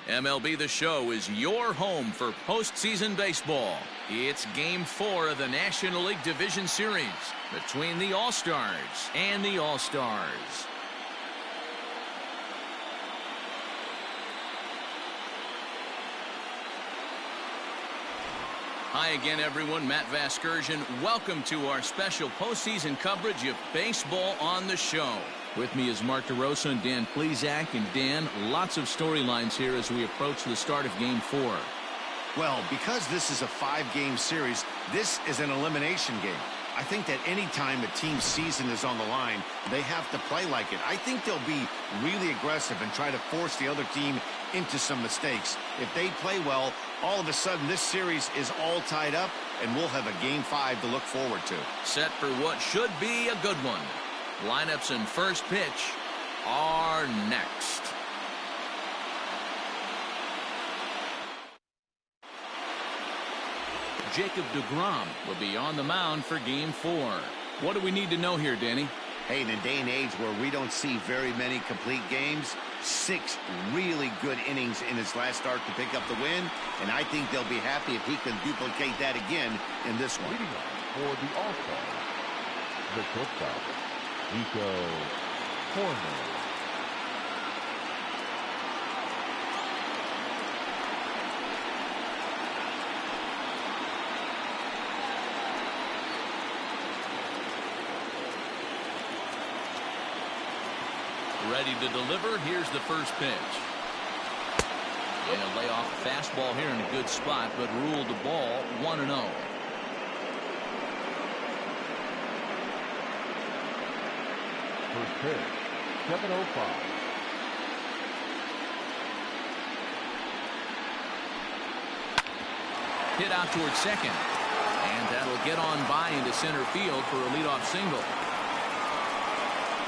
MLB The Show is your home for postseason baseball. It's Game 4 of the National League Division Series between the All-Stars and the All-Stars. Hi again, everyone. Matt Vasgersian. Welcome to our special postseason coverage of Baseball on the Show. With me is Mark DeRosa and Dan Plesac. And Dan, lots of storylines here as we approach the start of Game 4. Well, because this is a 5-game series, this is an elimination game. I think that any time a team's season is on the line, they have to play like it. I think they'll be really aggressive and try to force the other team into some mistakes. If they play well, all of a sudden this series is all tied up, and we'll have a Game 5 to look forward to. Set for what should be a good one. Lineups and first pitch are next. Jacob deGrom will be on the mound for Game 4. What do we need to know here, Danny? Hey, in a day and age where we don't see very many complete games, 6 really good innings in his last start to pick up the win, and I think they'll be happy if he can duplicate that again in this one. Leading off for the All-Stars, the shortstop, Nico Hoerner. Ready to deliver. Here's the first pitch. And a layoff fastball here in a good spot, but ruled the ball 1-0. First pitch, 7:05. Hit out towards second. And that'll get on by into center field for a leadoff single.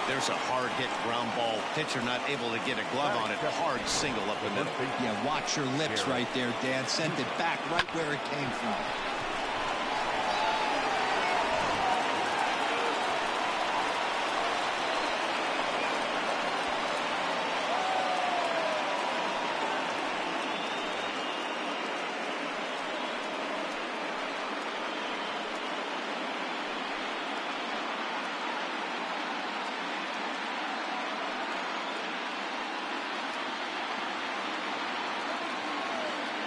There's a hard-hit ground ball. Pitcher not able to get a glove on it. Hard single up the middle. Yeah, watch your lips right there, Dan. Sent it back right where it came from.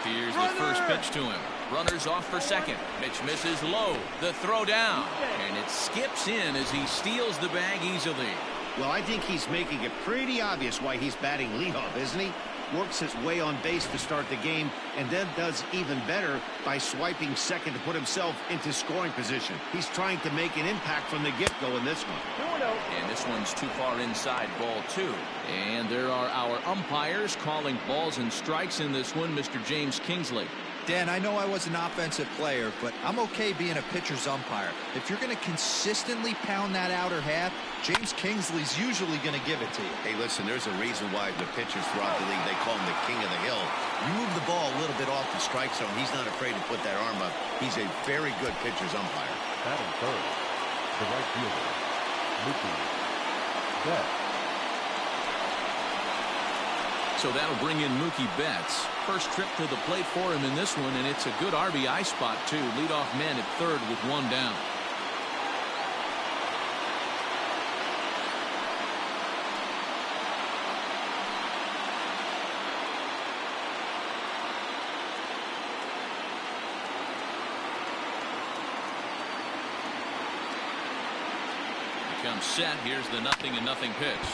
Here's the first pitch to him. Runners off for second. Pitch misses low. The throw down. And it skips in as he steals the bag easily. Well, I think he's making it pretty obvious why he's batting leadoff, isn't he? Works his way on base to start the game, and then does even better by swiping second to put himself into scoring position. He's trying to make an impact from the get-go in this one. And this one's too far inside, ball 2. And there are our umpires calling balls and strikes in this one, Mr. James Kingsley. Dan, I know I was an offensive player, but I'm okay being a pitcher's umpire. If you're going to consistently pound that outer half, James Kingsley's usually going to give it to you. Hey, listen, there's a reason why the pitchers throughout the league, they call him the king of the hill. You move the ball a little bit off the strike zone, he's not afraid to put that arm up. He's a very good pitcher's umpire. Batting third, the right fielder, Mookie Betts. So that'll bring in Mookie Betts. First trip to the plate for him in this one, and it's a good RBI spot, too. Leadoff man at third with 1 down. Comes set. Here's the 0-0 pitch.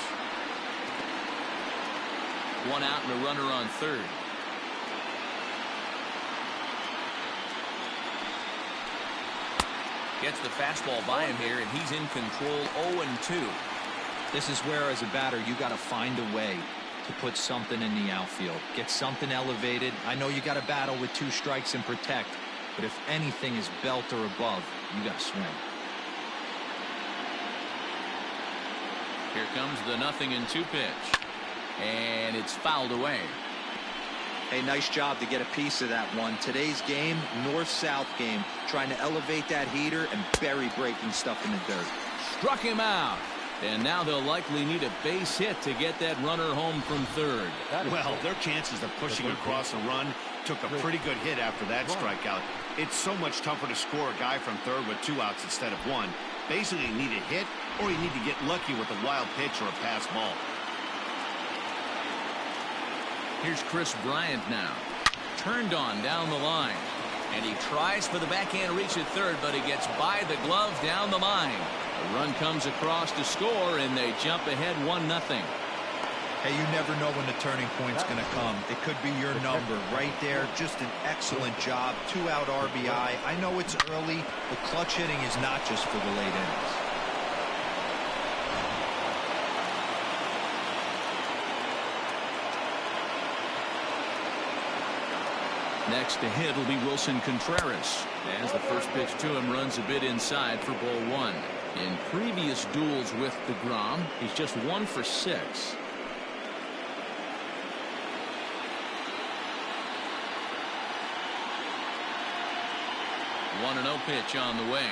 1 out and a runner on third. Gets the fastball by him here, and he's in control. 0-2. This is where, as a batter, you got to find a way to put something in the outfield. Get something elevated. I know you got to battle with 2 strikes and protect, but if anything is belt or above, you got to swing. Here comes the 0-2 pitch. And it's fouled away. Hey, nice job to get a piece of that one. Today's game, north-south game, trying to elevate that heater and bury breaking stuff in the dirt. Struck him out. And now they'll likely need a base hit to get that runner home from third. Well, their chances of pushing across a run took a pretty good hit after that strikeout. It's so much tougher to score a guy from third with 2 outs instead of 1. Basically, you need a hit or you need to get lucky with a wild pitch or a pass ball. Here's Chris Bryant now. Turned on down the line. And he tries for the backhand reach at third, but he gets by the glove down the line. A run comes across to score, and they jump ahead 1-0. Hey, you never know when the turning point's going to come. It could be your number right there. Just an excellent job. 2-out RBI. I know it's early, but clutch hitting is not just for the late innings. Next to hit will be Wilson Contreras, as the first pitch to him runs a bit inside for ball 1. In previous duels with DeGrom, he's just 1 for 6. One 1-0 pitch on the way.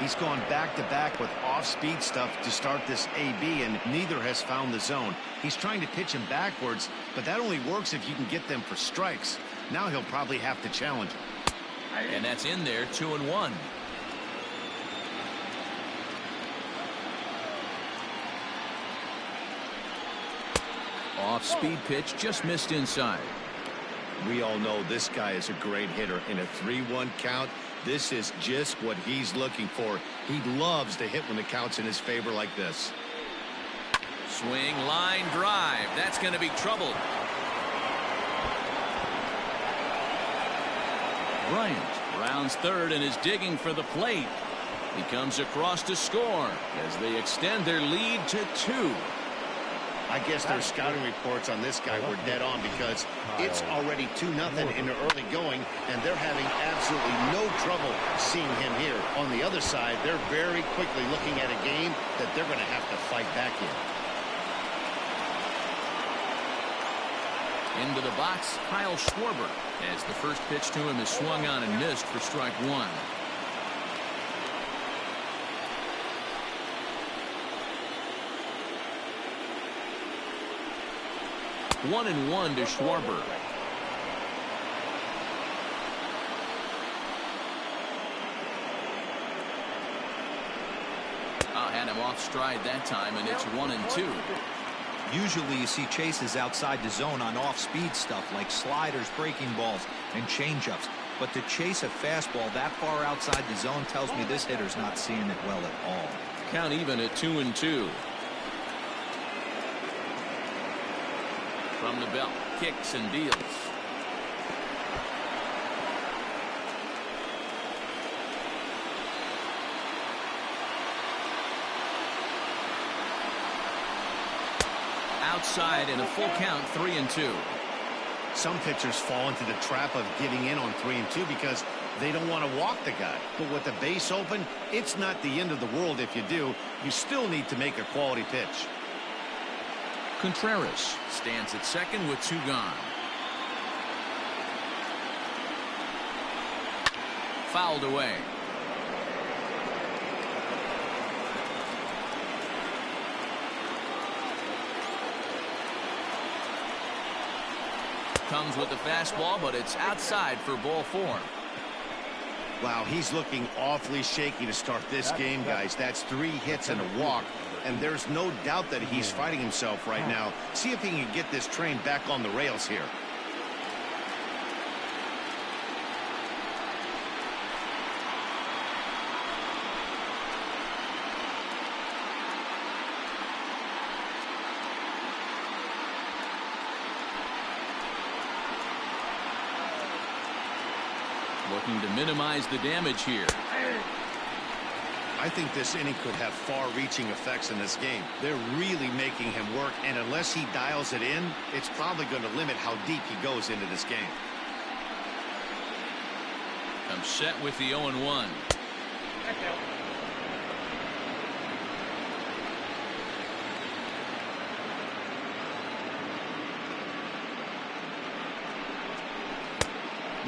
He's gone back-to-back with off-speed stuff to start this AB, and neither has found the zone. He's trying to pitch him backwards, but that only works if you can get them for strikes. Now he'll probably have to challenge him. And that's in there, 2-1. Off-speed pitch, just missed inside. We all know this guy is a great hitter. In a 3-1 count, this is just what he's looking for. He loves to hit when the count's in his favor like this. Swing, line drive. That's going to be trouble. Bryant rounds third and is digging for the plate. He comes across to score as they extend their lead to 2. I guess their scouting reports on this guy were dead on, because it's already 2-0 in the early going, and they're having absolutely no trouble seeing him here. On the other side, they're very quickly looking at a game that they're going to have to fight back in. Into the box, Kyle Schwarber, as the first pitch to him is swung on and missed for strike 1. 1-1 to Schwarber. Had him off stride that time, and it's 1-2. Usually you see chases outside the zone on off-speed stuff like sliders, breaking balls, and changeups. But to chase a fastball that far outside the zone tells me this hitter's not seeing it well at all. Count even at 2-2. From the belt, kicks and deals. Outside in a full count, 3-2. Some pitchers fall into the trap of giving in on 3-2 because they don't want to walk the guy. But with the base open, it's not the end of the world if you do. You still need to make a quality pitch. Contreras stands at second with 2 gone. Fouled away. Comes with the fastball, but it's outside for ball 4. Wow, he's looking awfully shaky to start this game, guys. That's 3 hits and a walk, and there's no doubt that he's fighting himself right now. See if he can get this train back on the rails here. Looking to minimize the damage here. I think this inning could have far-reaching effects in this game. They're really making him work, and unless he dials it in, it's probably going to limit how deep he goes into this game. I'm set with the 0-1.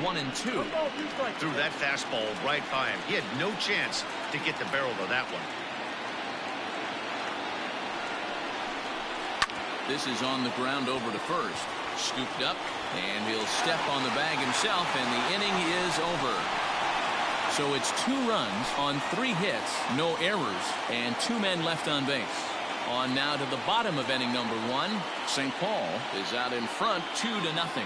One and 2. Threw that fastball right by him. He had no chance to get the barrel of that one. This is on the ground over to first. Scooped up, and he'll step on the bag himself, and the inning is over. So it's 2 runs on 3 hits, no errors, and 2 men left on base. On now to the bottom of inning number 1. St. Paul is out in front 2-0.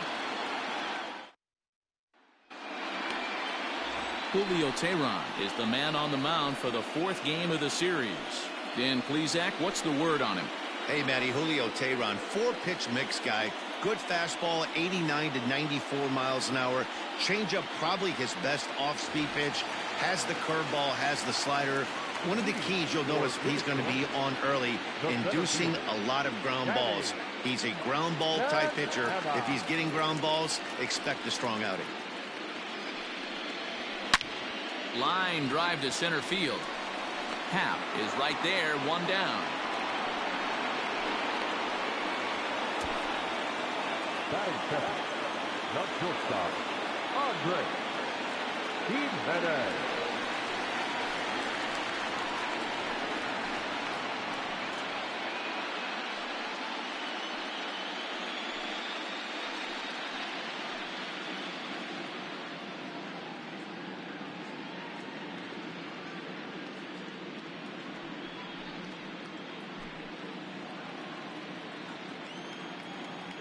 Julio Teheran is the man on the mound for the 4th game of the series. Dan Plesac, what's the word on him? Hey, Matty, Julio Teheran, 4-pitch mix guy. Good fastball, 89 to 94 miles an hour. Changeup, probably his best off-speed pitch. Has the curveball, has the slider. One of the keys you'll notice he's going to be on early, inducing a lot of ground balls. He's a ground ball type pitcher. If he's getting ground balls, expect a strong outing. Line drive to center field. Happ is right there, 1 down. Batting second, not shortstop, Andre Jimenez.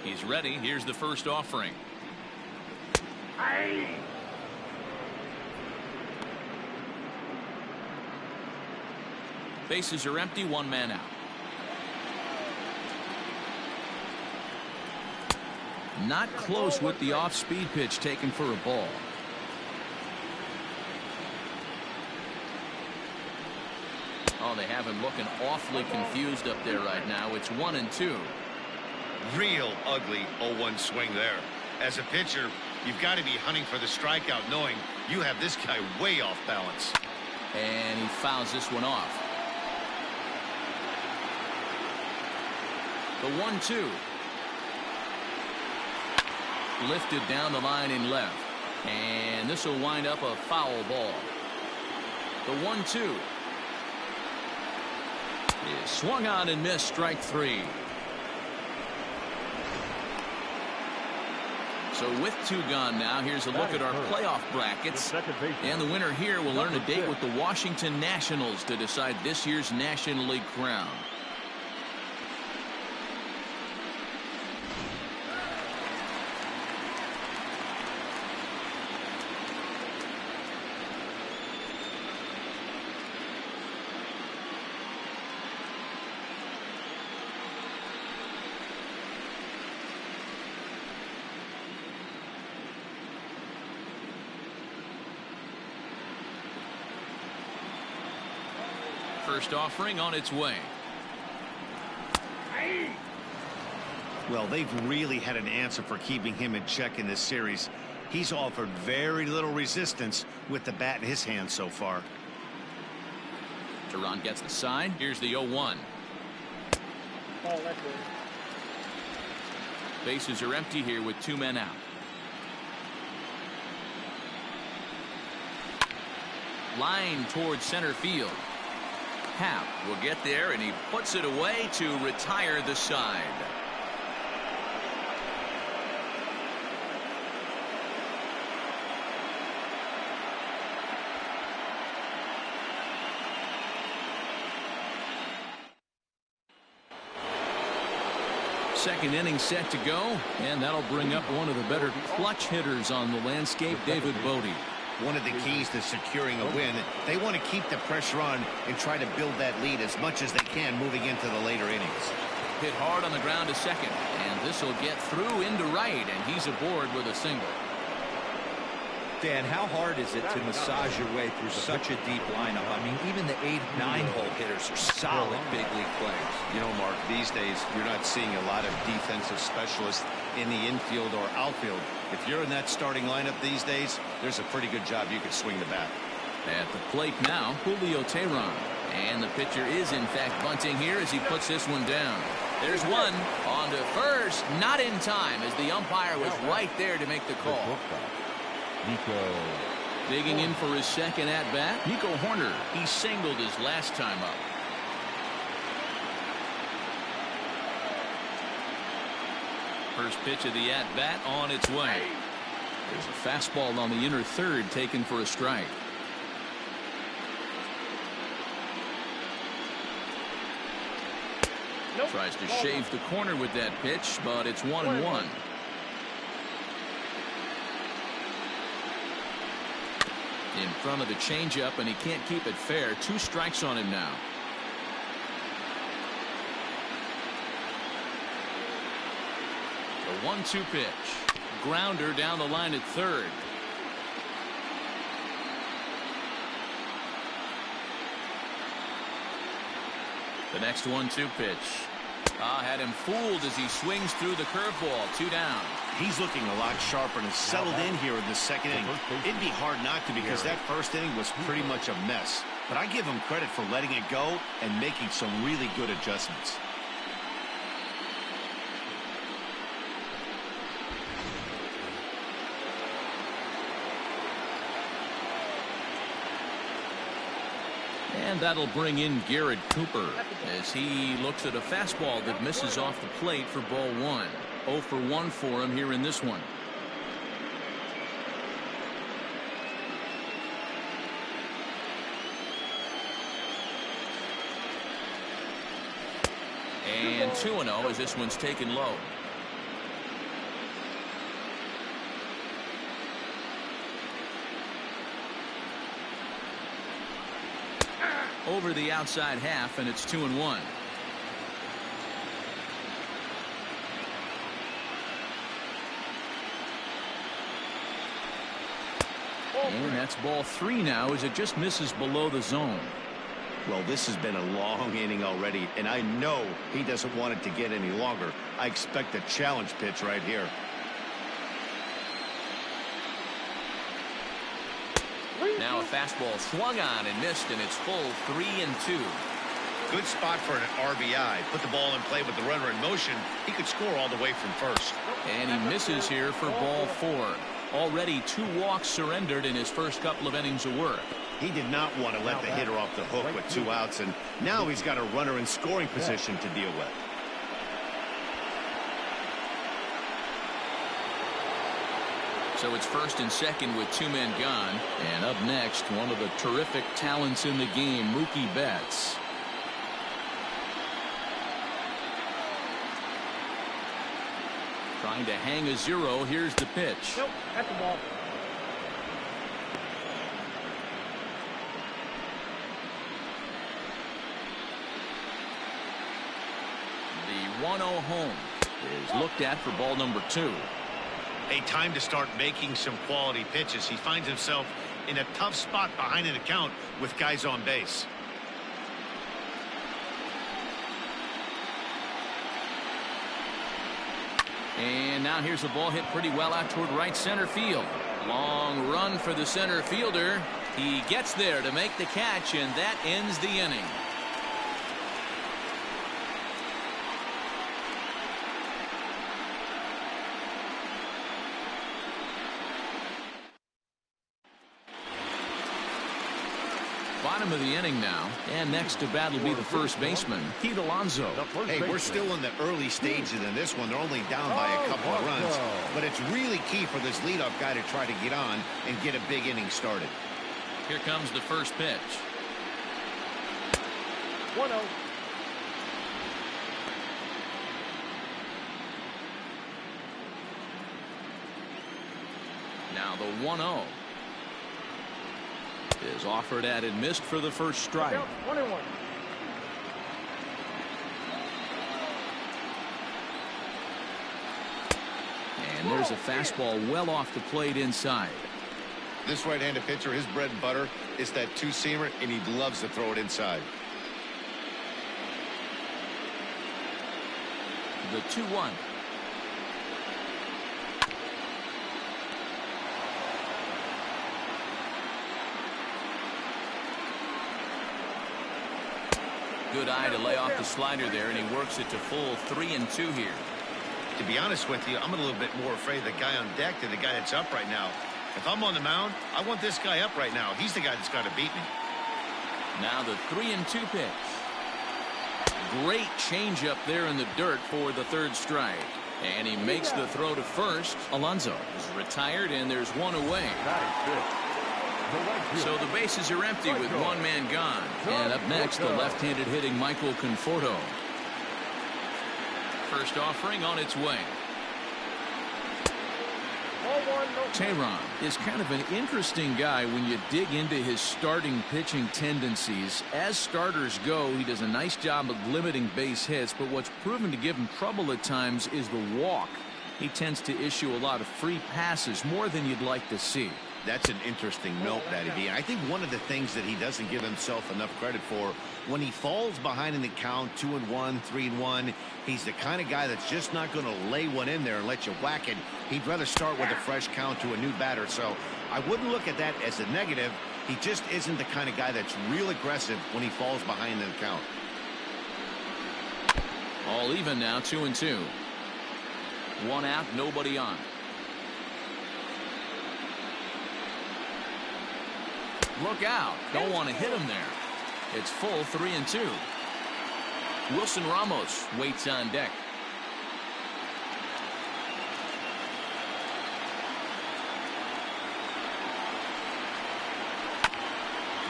He's ready. Here's the first offering. Bases are empty, 1 man out. Not close with the off-speed pitch taken for a ball. Oh, they have him looking awfully confused up there right now. It's 1-2. Real ugly 0-1 swing there. As a pitcher, you've got to be hunting for the strikeout, knowing you have this guy way off balance. And he fouls this one off. The 1-2. Lifted down the line in left. And this will wind up a foul ball. The 1-2. Is swung on and missed, strike 3. So with 2 gone now, here's a look at our playoff brackets. And the winner here will earn a date with the Washington Nationals to decide this year's National League crown. First offering on its way. Well, they've really had an answer for keeping him in check in this series. He's offered very little resistance with the bat in his hand so far. Teheran gets the sign. Here's the 0-1. Bases are empty here with 2 men out. Line towards center field. Happ will get there, and he puts it away to retire the side. Second inning set to go, and that'll bring up one of the better clutch hitters on the landscape, David Bote. One of the keys to securing a win, they want to keep the pressure on and try to build that lead as much as they can moving into the later innings. Hit hard on the ground to second, and this will get through into right, and he's aboard with a single. Dan, how hard is it to massage your way through such a deep lineup? I mean, even the 8, 9-hole hitters are solid big league players. You know, Mark, these days you're not seeing a lot of defensive specialists in the infield or outfield. If you're in that starting lineup these days, there's a pretty good job you could swing the bat. At the plate now, Julio Teheran. And the pitcher is, in fact, bunting here as he puts this one down. There's one on to first, not in time, as the umpire was right there to make the call. Nico. Digging in for his second at-bat, Nico Hoerner. He singled his last time up. First pitch of the at-bat on its way. There's a fastball on the inner third taken for a strike. Tries to shave the corner with that pitch, but it's 1-1. In front of the changeup, and he can't keep it fair. 2 strikes on him now. The 1-2 pitch. Grounder down the line at third. The next 1-2 pitch. Had him fooled as he swings through the curveball. 2 down. He's looking a lot sharper and has settled in here in the second inning. It'd be hard not to, because that first inning was pretty much a mess. But I give him credit for letting it go and making some really good adjustments. And that'll bring in Garrett Cooper as he looks at a fastball that misses off the plate for ball 1. 0 for 1 for him here in this one. And 2-0 as this one's taken low. Over the outside half, and it's 2-1. And that's ball 3 now as it just misses below the zone. Well, this has been a long inning already, and I know he doesn't want it to get any longer. I expect a challenge pitch right here. Now a fastball swung on and missed, and it's full 3-2. Good spot for an RBI. Put the ball in play with the runner in motion. He could score all the way from first. And he misses here for ball 4. Already 2 walks surrendered in his first couple of innings of work. He did not want to let the hitter off the hook with 2 outs, and now he's got a runner in scoring position to deal with. So it's first and second with 2 men gone. And up next, one of the terrific talents in the game, Mookie Betts. Trying to hang a 0. Here's the pitch. Nope, at the ball. The 1-0 home is looked at for ball number 2. A time to start making some quality pitches. He finds himself in a tough spot behind an account with guys on base. And now here's the ball hit pretty well out toward right center field. Long run for the center fielder. He gets there to make the catch, and that ends the inning. Bottom of the inning now, and next to bat will be the first baseman, Pete Alonso. Hey, we're still in the early stages in this one. They're only down by a couple of runs, but it's really key for this leadoff guy to try to get on and get a big inning started. Here comes the first pitch. 1-0. Now the 1-0 is offered at and missed for the first strike. 1-1. And there's a fastball well off the plate inside. This right-handed pitcher, his bread and butter is that 2-seamer, and he loves to throw it inside. The 2-1. Good eye to lay off the slider there, and he works it to full 3-2 here. To be honest with you, I'm a little bit more afraid of the guy on deck than the guy that's up right now. If I'm on the mound, I want this guy up right now. He's the guy that's got to beat me. Now the 3-2 pitch. Great changeup there in the dirt for the third strike. And he makes the throw to first. Alonso is retired, and there's one away. So the bases are empty with one man gone. And up next, the left-handed hitting Michael Conforto. First offering on its way. Tehran is kind of an interesting guy when you dig into his starting pitching tendencies. As starters go, he does a nice job of limiting base hits, but what's proven to give him trouble at times is the walk. He tends to issue a lot of free passes, more than you'd like to see. That's an interesting note, Matty V. I think one of the things that he doesn't give himself enough credit for, when he falls behind in the count, 2-1, 3-1, he's the kind of guy that's just not going to lay one in there and let you whack it. He'd rather start with a fresh count to a new batter. So I wouldn't look at that as a negative. He just isn't the kind of guy that's real aggressive when he falls behind in the count. All even now, 2-2. One out, nobody on. Look out. Don't want to hit him there. It's full 3-2. Wilson Ramos waits on deck.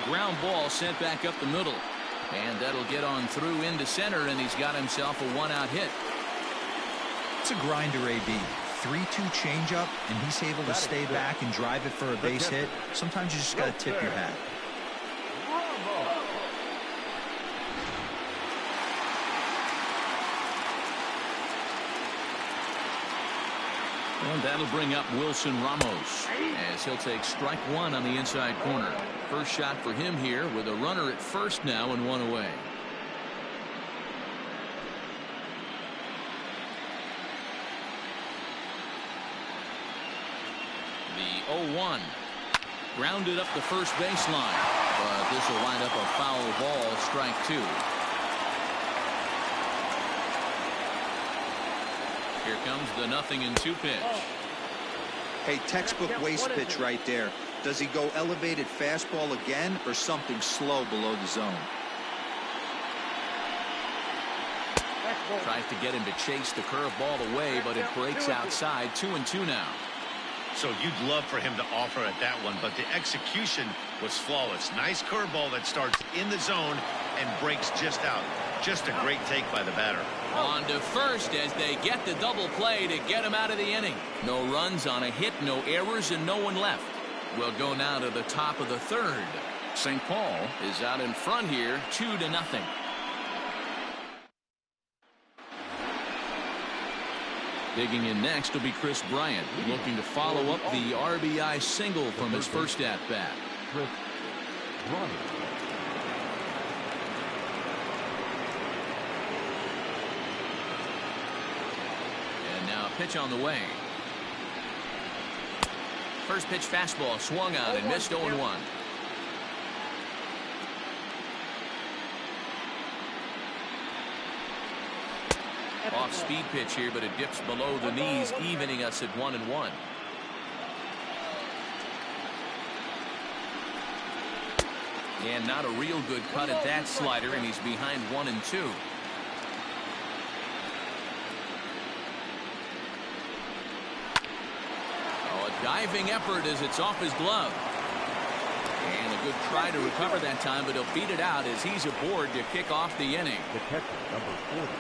Ground ball sent back up the middle. And that'll get on through into center, and he's got himself a one-out hit. It's a grinder, AB. 3-2 changeup, and he's able to stay back and drive it for a base hit. Sometimes you just got to tip your hat. And that'll bring up Wilson Ramos as he'll take strike one on the inside corner. First shot for him here with a runner at first now and one away. The 0-1 grounded up the first baseline, but this will wind up a foul ball, strike two. Here comes the 0-2 pitch. Hey, textbook waste pitch right there. Does he go elevated fastball again or something slow below the zone? Tries to get him to chase the curveball away, but it breaks outside. 2-2 now. So you'd love for him to offer at that one, but the execution was flawless. Nice curveball that starts in the zone and breaks just out. Just a great take by the batter. On to first as they get the double play to get him out of the inning. No runs on a hit, no errors, and no one left. We'll go now to the top of the third. St. Paul is out in front here, 2-0. Digging in next will be Chris Bryant, looking to follow up the RBI single from his first at-bat. Chris Bryant. And now a pitch on the way. First pitch fastball swung on and missed 0-1. Off-speed pitch here, but it dips below the knees, evening us at 1-1. And not a real good cut at that slider, and he's behind 1-2. Oh, a diving effort as it's off his glove. And a good try to recover that time, but he'll beat it out as he's aboard to kick off the inning. The catcher, number 40.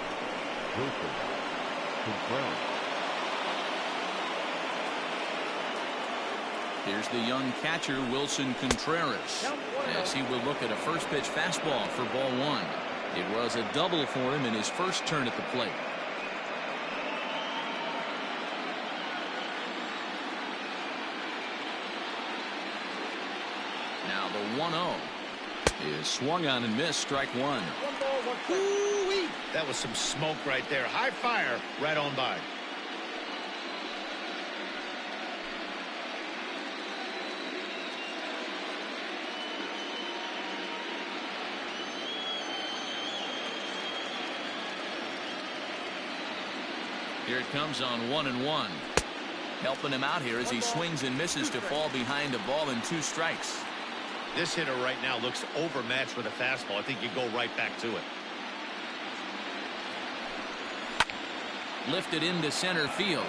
Wilson Contreras. Here's the young catcher, Wilson Contreras, as he will look at a first pitch fastball for ball one. It was a double for him in his first turn at the plate. Now the 1-0 is swung on and missed, strike one. That was some smoke right there. High fire right on by. Here it comes on 1-1. Helping him out here as he swings and misses to fall behind a ball and 2 strikes. This hitter right now looks overmatched with a fastball. I think you go right back to it. Lifted into center field.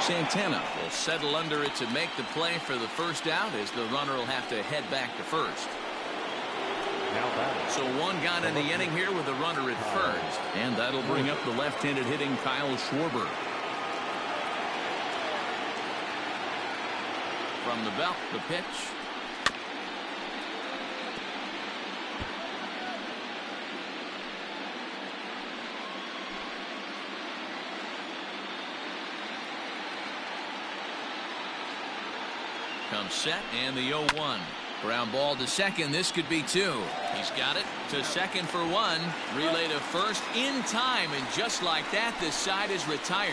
Santana will settle under it to make the play for the first out, as the runner will have to head back to first. So one gone in the inning here with a runner at first. And that'll bring up the left-handed hitting Kyle Schwarber. From the belt, the pitch. Comes set, and the 0-1. Ground ball to second. This could be two. He's got it to second for one. Relay to first in time, and just like that, this side is retired.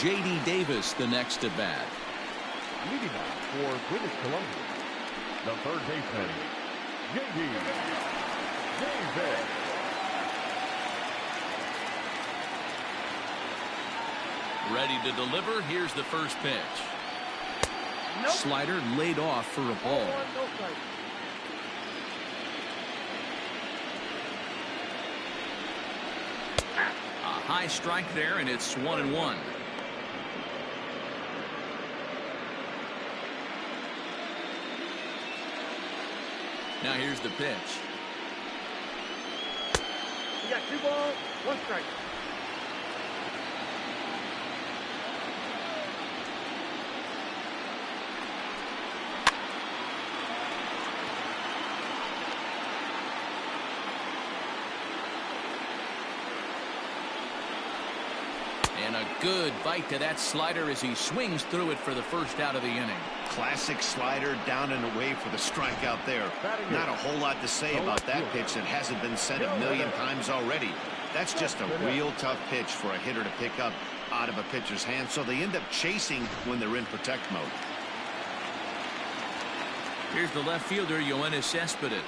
J.D. Davis the next at bat. Leading off for British Columbia, the third baseman, J.D. Davis. Ready to deliver. Here's the first pitch. Nope. Slider laid off for a ball. A high strike there, and it's 1-1. Now here's the pitch. You got 2 balls, 1 strike. And a good bite to that slider as he swings through it for the first out of the inning. Classic slider, down and away for the strikeout there. Not a whole lot to say about that pitch that hasn't been said a million times already. That's just a real tough pitch for a hitter to pick up out of a pitcher's hand, so they end up chasing when they're in protect mode. Here's the left fielder, Yoenis Cespedes.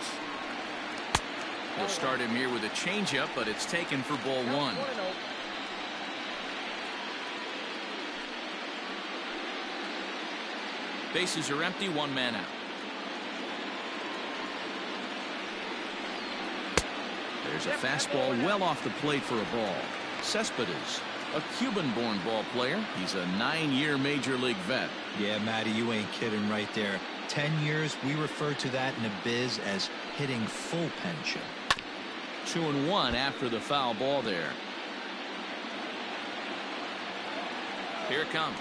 He'll start him here with a changeup, but it's taken for ball 1. Bases are empty, 1 man out. There's a fastball well off the plate for a ball. Cespedes, a Cuban-born ball player. He's a 9-year major league vet. Yeah, Matty, you ain't kidding right there. 10 years, we refer to that in the biz as hitting full pension. 2-1 after the foul ball there. Here it comes.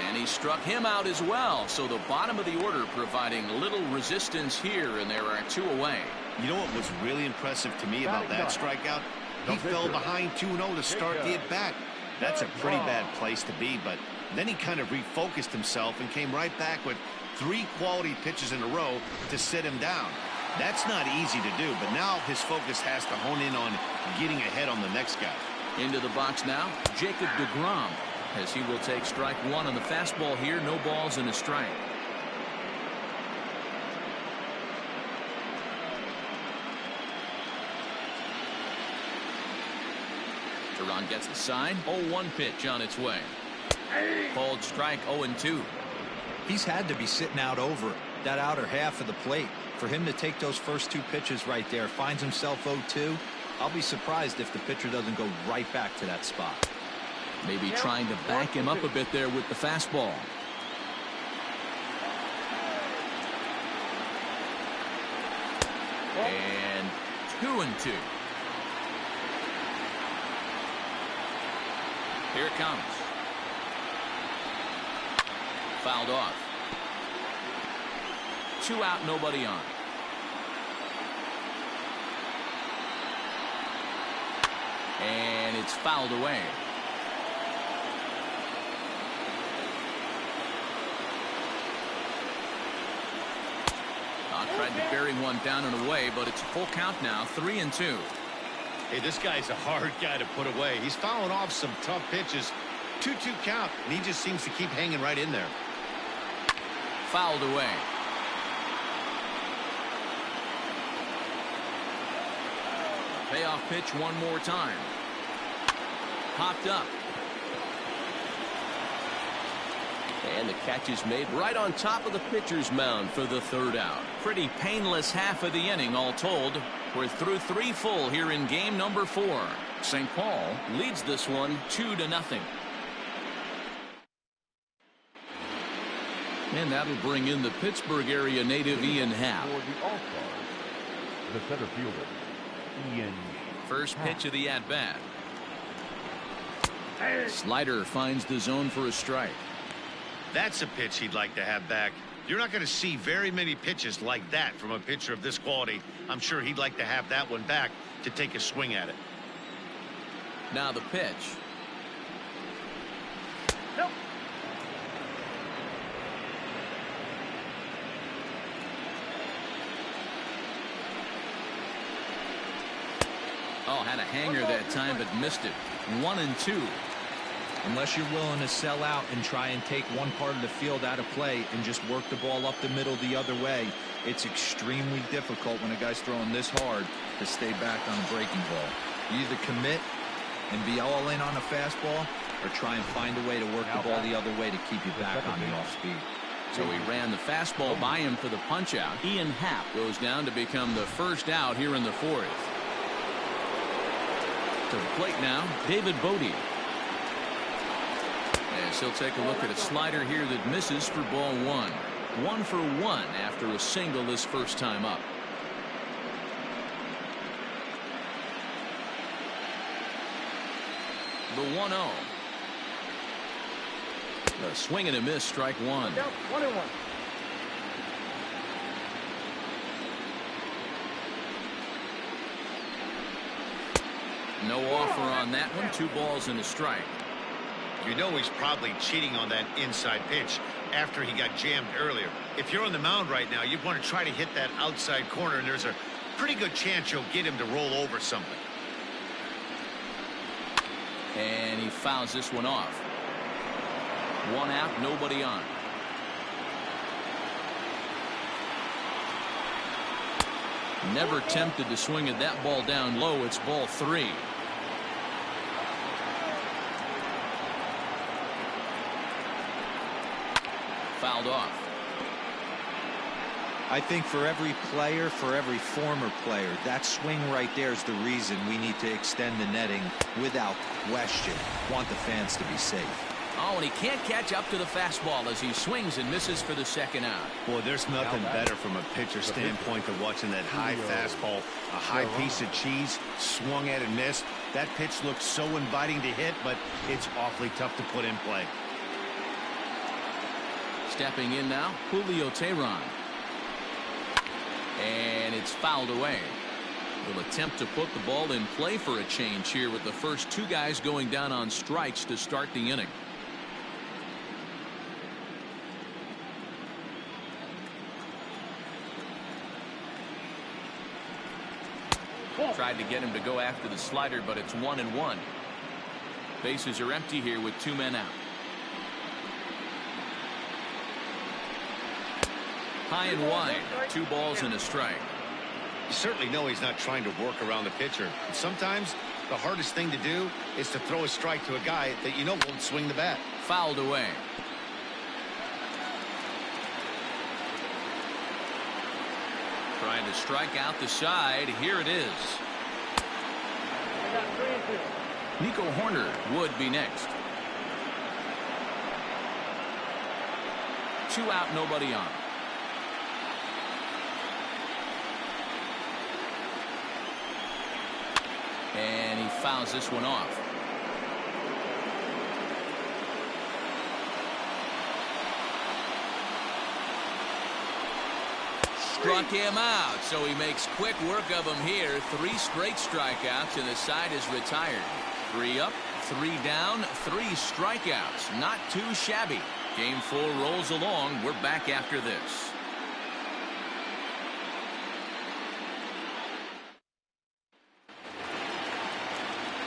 And he struck him out as well. So the bottom of the order providing little resistance here, and there are 2 away. You know what was really impressive to me about that strikeout? He fell behind 2-0 to start the at-bat. That's a pretty bad place to be, but then he kind of refocused himself and came right back with 3 quality pitches in a row to sit him down. That's not easy to do, but now his focus has to hone in on getting ahead on the next guy. Into the box now, Jacob deGrom, as he will take strike 1 on the fastball here. No balls and a strike. Teheran gets the sign. 0-1 pitch on its way. Called strike 0-2. He's had to be sitting out over that outer half of the plate. For him to take those first 2 pitches right there, finds himself 0-2. I'll be surprised if the pitcher doesn't go right back to that spot. Maybe trying to back him up a bit there with the fastball. And 2-2. Here it comes. Fouled off. 2 out, nobody on. And it's fouled away. Tried to bury one down and away, but it's a full count now, 3-2. Hey, this guy's a hard guy to put away. He's fouling off some tough pitches. 2-2 count, and he just seems to keep hanging right in there. Fouled away. Payoff pitch one more time. Popped up. And the catch is made right on top of the pitcher's mound for the third out. Pretty painless half of the inning all told. We're through 3 full here in game number 4. St. Paul leads this one 2-0. And that'll bring in the Pittsburgh area native Ian Happ. For the All-Stars, the center fielder, Ian First Happ. pitch of the at-bat. Slider finds the zone for a strike. That's a pitch he'd like to have back. You're not going to see very many pitches like that from a pitcher of this quality. I'm sure he'd like to have that one back to take a swing at it. Now the pitch. Nope. Oh, had a hanger that time but missed it. 1-2. Unless you're willing to sell out and try and take one part of the field out of play and just work the ball up the middle the other way, it's extremely difficult when a guy's throwing this hard to stay back on a breaking ball. You either commit and be all in on a fastball or try and find a way to work the ball the other way to keep you back on the off speed. So he ran the fastball by him for the punch out. Ian Happ goes down to become the first out here in the 4th. To the plate now, David Bodie. As he'll take a look at a slider here that misses for ball 1. 1 for 1 after a single his first time up. The 1-0. A swing and a miss, strike 1. Down 1-1. No offer on that one. 2 balls and a strike. You know he's probably cheating on that inside pitch after he got jammed earlier. If you're on the mound right now, you want to try to hit that outside corner, and there's a pretty good chance you'll get him to roll over something. And he fouls this one off. 1 out, nobody on. Never tempted to swing at that ball down low. It's ball 3. Fouled off. I think for every player, for every former player, that swing right there is the reason we need to extend the netting without question. Want the fans to be safe. Oh, and he can't catch up to the fastball as he swings and misses for the second out. Boy, there's nothing better from a pitcher standpoint than watching that high fastball, a high piece of cheese, swung at and missed. That pitch looks so inviting to hit, but it's awfully tough to put in play. Stepping in now, Julio Teheran. And it's fouled away. Will attempt to put the ball in play for a change here with the first 2 guys going down on strikes to start the inning. Tried to get him to go after the slider, but it's 1-1. Bases are empty here with 2 men out. High and wide, 2 balls and a strike. You certainly know he's not trying to work around the pitcher. And sometimes the hardest thing to do is to throw a strike to a guy that you know won't swing the bat. Fouled away. Trying to strike out the side. Here it is. I got 3-2. Nico Hoerner would be next. 2 out, nobody on. And he fouls this one off. Struck him out, so he makes quick work of him here. 3 straight strikeouts, and the side is retired. 3 up, 3 down, 3 strikeouts. Not too shabby. Game 4 rolls along. We're back after this.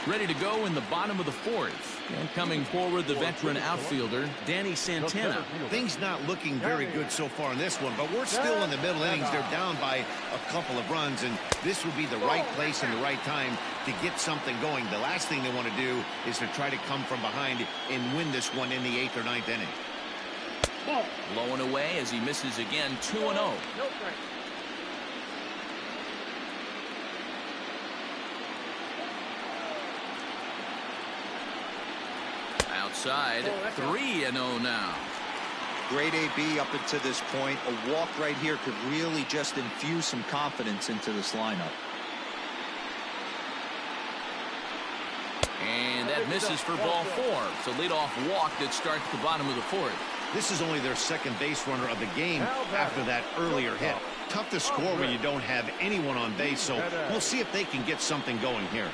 Ready to go in the bottom of the fourth. And coming forward, the veteran outfielder, Danny Santana. Things not looking very good so far in this one, but we're still in the middle innings. They're down by a couple of runs, and this would be the right place and the right time to get something going. The last thing they want to do is to try to come from behind and win this one in the 8th or 9th inning. Low and away as he misses again, 2-0. No strike. Outside, 3-0 now. Great AB up until this point. A walk right here could really just infuse some confidence into this lineup. And that misses for ball 4. It's a leadoff walk that starts the bottom of the fourth. This is only their second base runner of the game after that earlier hit. Tough to score when you don't have anyone on base, so we'll see if they can get something going here.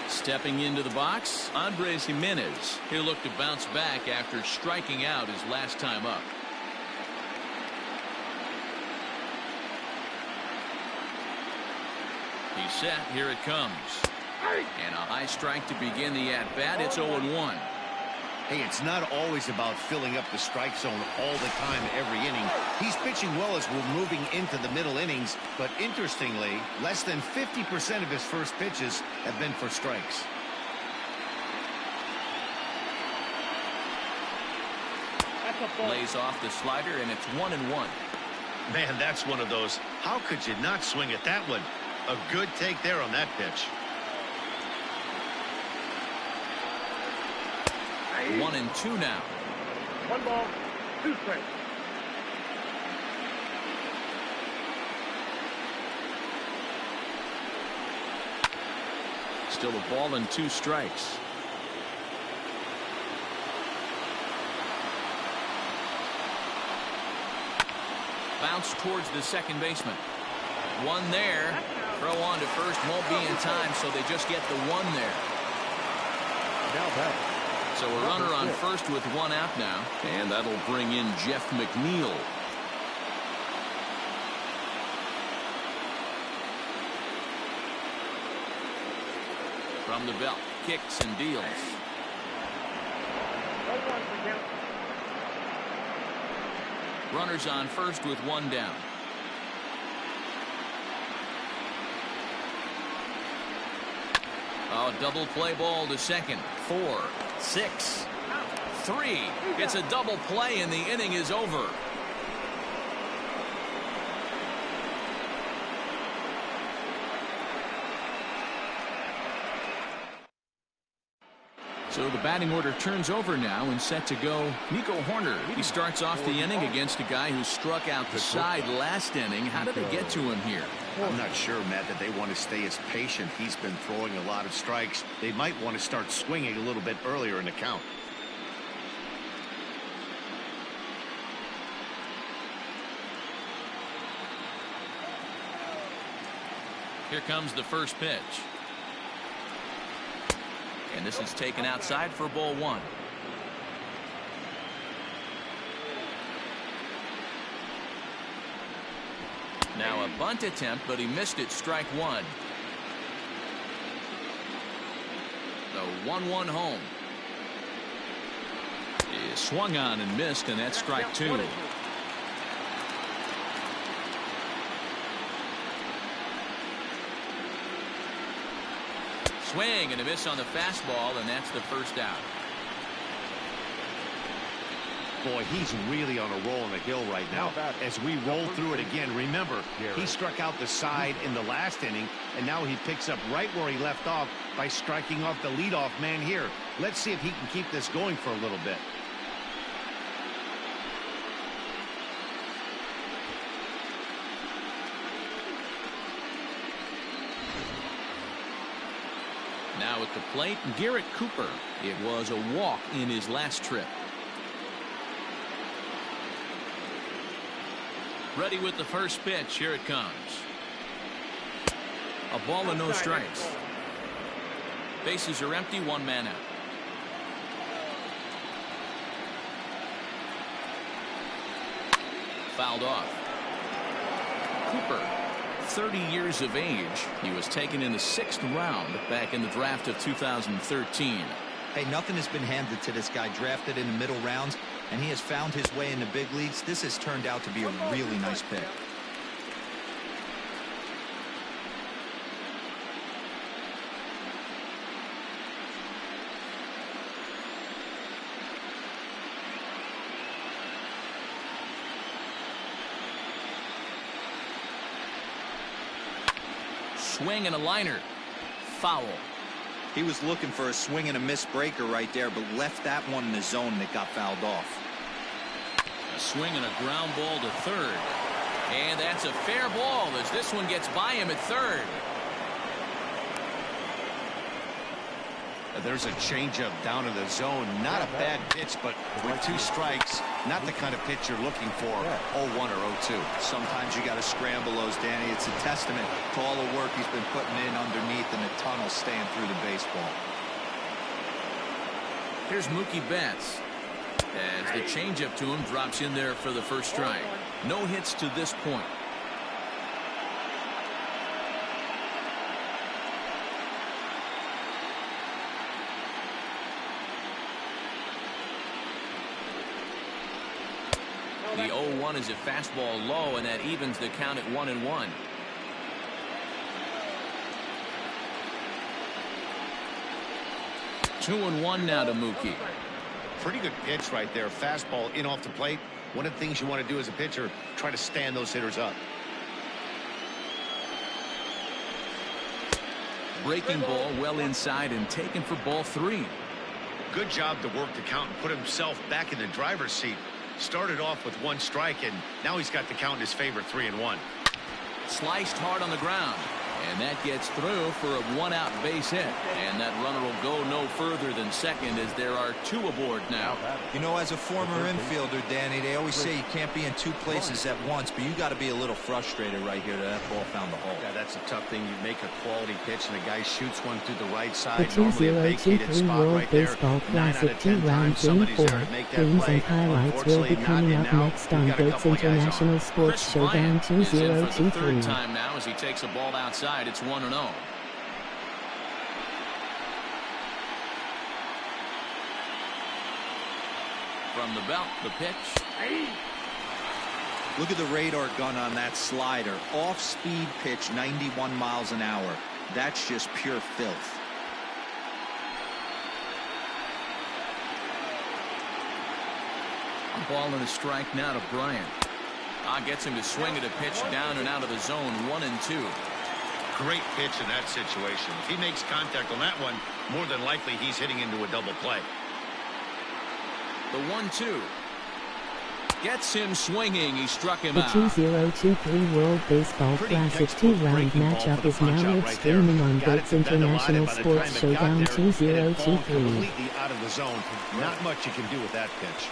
Stepping into the box, Andres Gimenez. He'll look to bounce back after striking out his last time up. He's set. Here it comes. And a high strike to begin the at-bat. It's 0-1. Hey, it's not always about filling up the strike zone all the time every inning. He's pitching well as we're moving into the middle innings, but interestingly, less than 50% of his first pitches have been for strikes. Lays off the slider, and it's 1-1. Man, that's one of those. How could you not swing at that one? A good take there on that pitch. 1-2 now. 1 ball, 2 strikes. Still a ball and 2 strikes. Bounce towards the second baseman. One there. Throw on to first won't be in time, so they just get the 1 there. Now back. So a runner on first with 1 out now, and that'll bring in Jeff McNeil. From the belt, kicks and deals. 0-1 for count. Runners on first with 1 down. Oh, double play ball to second. 4, 6, 3. It's a double play and the inning is over. So the batting order turns over now and set to go Nico Hoerner. He starts off the inning against a guy who struck out the side last inning. How did they get to him here? I'm not sure, Matt, that they want to stay as patient. He's been throwing a lot of strikes. They might want to start swinging a little bit earlier in the count. Here comes the first pitch. And this is taken outside for ball 1. Now a bunt attempt, but he missed it. Strike 1. The 1-1 home. He swung on and missed, and that's strike 2. Swing and a miss on the fastball, and that's the first out. Boy, he's really on a roll on the hill right now. As we roll through it again, remember, he struck out the side in the last inning, and now he picks up right where he left off by striking off the leadoff man here. Let's see if he can keep this going for a little bit. Now at the plate, Garrett Cooper. It was a walk in his last trip. Ready with the first pitch. Here it comes. A ball and no strikes. Bases are empty. 1 man out. Fouled off. Cooper 30 years of age. He was taken in the 6th round back in the draft of 2013. Hey, nothing has been handed to this guy. Drafted in the middle rounds, and he has found his way in the big leagues. This has turned out to be a really nice pick. Swing and a liner. Foul. He was looking for a swing and a miss breaker right there, but left that one in the zone and it got fouled off. A swing and a ground ball to third. And that's a fair ball as this one gets by him at third. There's a changeup down in the zone. Not a bad pitch, but with 2 strikes, not the kind of pitch you're looking for. 0-1 or 0-2. Sometimes you got to scramble those, Danny. It's a testament to all the work he's been putting in underneath and the tunnel staying through the baseball. Here's Mookie Betts. As the changeup to him drops in there for the first strike. No hits to this point. The 0-1 is a fastball low, and that evens the count at 1-1. Two and one now to Mookie. Pretty good pitch right there. Fastball in off the plate. One of the things you want to do as a pitcher, try to stand those hitters up. Breaking ball well inside and taken for ball 3. Good job to work the count and put himself back in the driver's seat. Started off with 1 strike, and now he's got the count in his favor, 3-1. Sliced hard on the ground, and that gets through for a 1-out base hit. And that runner will go no further than second as there are 2 aboard now. You know, as a former infielder, Danny, they always say you can't be in 2 places at once, but you got to be a little frustrated right here that ball found the hole. Yeah, that's a tough thing. You make a quality pitch, and the guy shoots one through the right side. The 2023 World Baseball Classic 2 rounds Game 4. Games and highlights will be coming up next on Goats International Sports Showdown 2023. Third time now as he takes a ball outside. It's 1-0. From the belt, the pitch. Look at the radar gun on that slider. Off-speed pitch, 91 miles an hour. That's just pure filth. A ball and a strike now to Bryant. Gets him to swing at a pitch down and out of the zone. 1-2. Great pitch in that situation. If he makes contact on that one, more than likely he's hitting into a double play. The 1-2 gets him swinging. He struck him The out. 2023 World Baseball Classic 2-round matchup is now live streaming on Goats International Sports Showdown 2023. Completely out of the zone. Not much you can do with that pitch.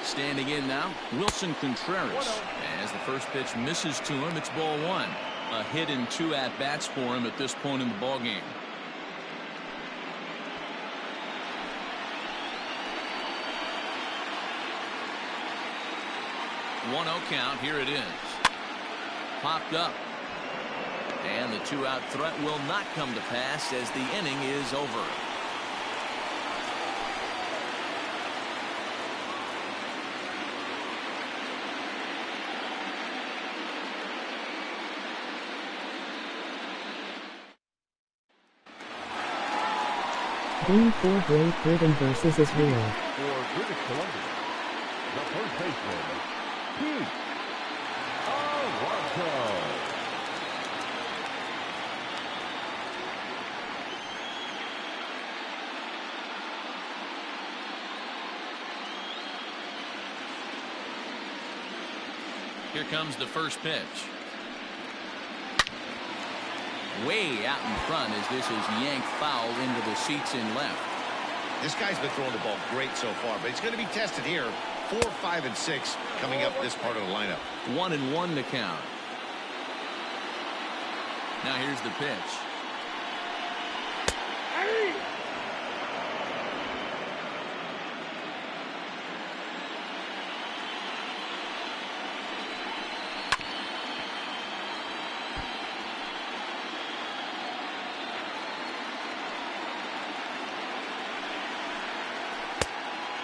Standing in now, Wilson Contreras. As the first pitch misses to him, it's ball 1. A hit and 2 at-bats for him at this point in the ballgame. One 1-0 count. Here it is. Popped up. And the 2-out threat will not come to pass as the inning is over. Game 4 Great Britain versus Israel. For British Columbia, the first baseman, Pete Alonso. Here comes the first pitch. Way out in front as this is yanked foul into the seats in left. This guy's been throwing the ball great so far, but he's going to be tested here. 4, 5, and 6 coming up this part of the lineup. 1-1 to count. Now here's the pitch.